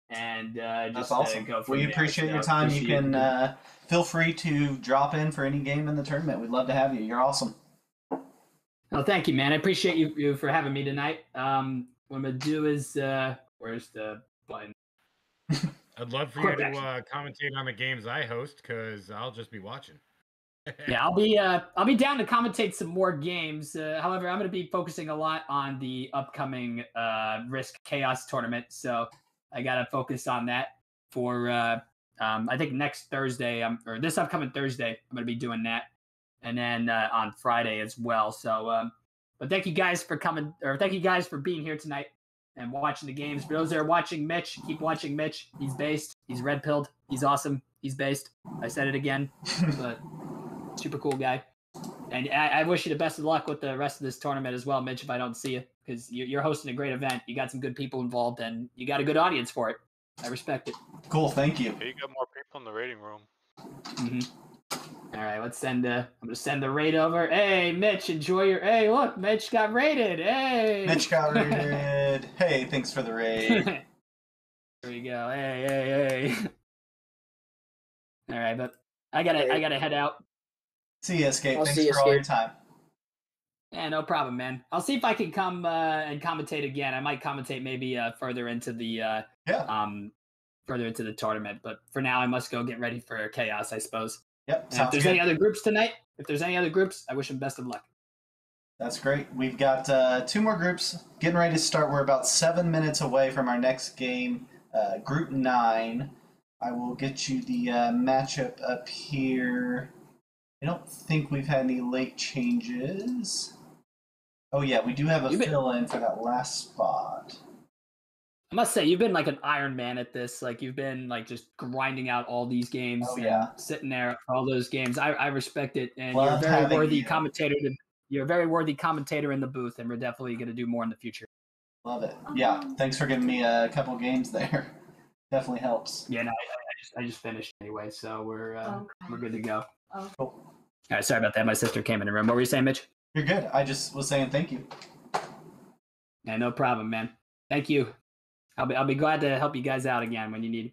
And that's awesome. Go from we there. appreciate your time. You can feel free to drop in for any game in the tournament. We'd love to have you. You're awesome. Oh, thank you, man. I appreciate you for having me tonight. What I'm gonna do is where's the button? I'd love for you to commentate on the games I host, because I'll just be watching. Yeah, I'll be down to commentate some more games. However, I'm going to be focusing a lot on the upcoming Risk Chaos tournament, so I got to focus on that for I think next Thursday, or this upcoming Thursday, I'm going to be doing that, and then on Friday as well. So, but thank you guys for coming, or thank you guys for being here tonight and watching the games. For those that are watching Mitch, keep watching Mitch. He's based. He's red pilled. He's awesome. He's based. I said it again, but. Super cool guy. And I wish you the best of luck with the rest of this tournament as well, Mitch, if I don't see you, because you're hosting a great event. You got some good people involved, and you got a good audience for it. I respect it. Cool, thank you. Yeah, you got more people in the rating room. Mm-hmm. All right, let's send I'm going to send the raid over. Hey, Mitch, enjoy your... Hey, look, Mitch got raided. Hey! Mitch got raided. Hey, thanks for the raid. There you go. Hey. All right, but I gotta head out. See you, Escape. Thanks for all your time. Yeah, no problem, man. I'll see if I can come and commentate again. I might commentate maybe further into the further into the tournament. But for now, I must go get ready for chaos, I suppose. Yep. And if there's any other groups tonight, I wish them best of luck. That's great. We've got 2 more groups getting ready to start. We're about 7 minutes away from our next game, Group 9. I will get you the matchup up here. I don't think we've had any late changes. Oh, yeah, we do have a fill-in for that last spot. I must say, you've been like an Iron Man at this. Like, you've been like just grinding out all these games. Oh, yeah. Sitting there for all those games. I respect it. And Love you're a very worthy you. commentator. You're a very worthy commentator in the booth, and we're definitely going to do more in the future. Love it. Yeah, thanks for giving me a couple games there. Definitely helps. Yeah, no, I just finished anyway, so we're good to go. Cool. All right, sorry about that. My sister came in the room. What were you saying, Mitch? You're good. I just was saying thank you. Yeah, no problem, man. Thank you. I'll be glad to help you guys out again when you need.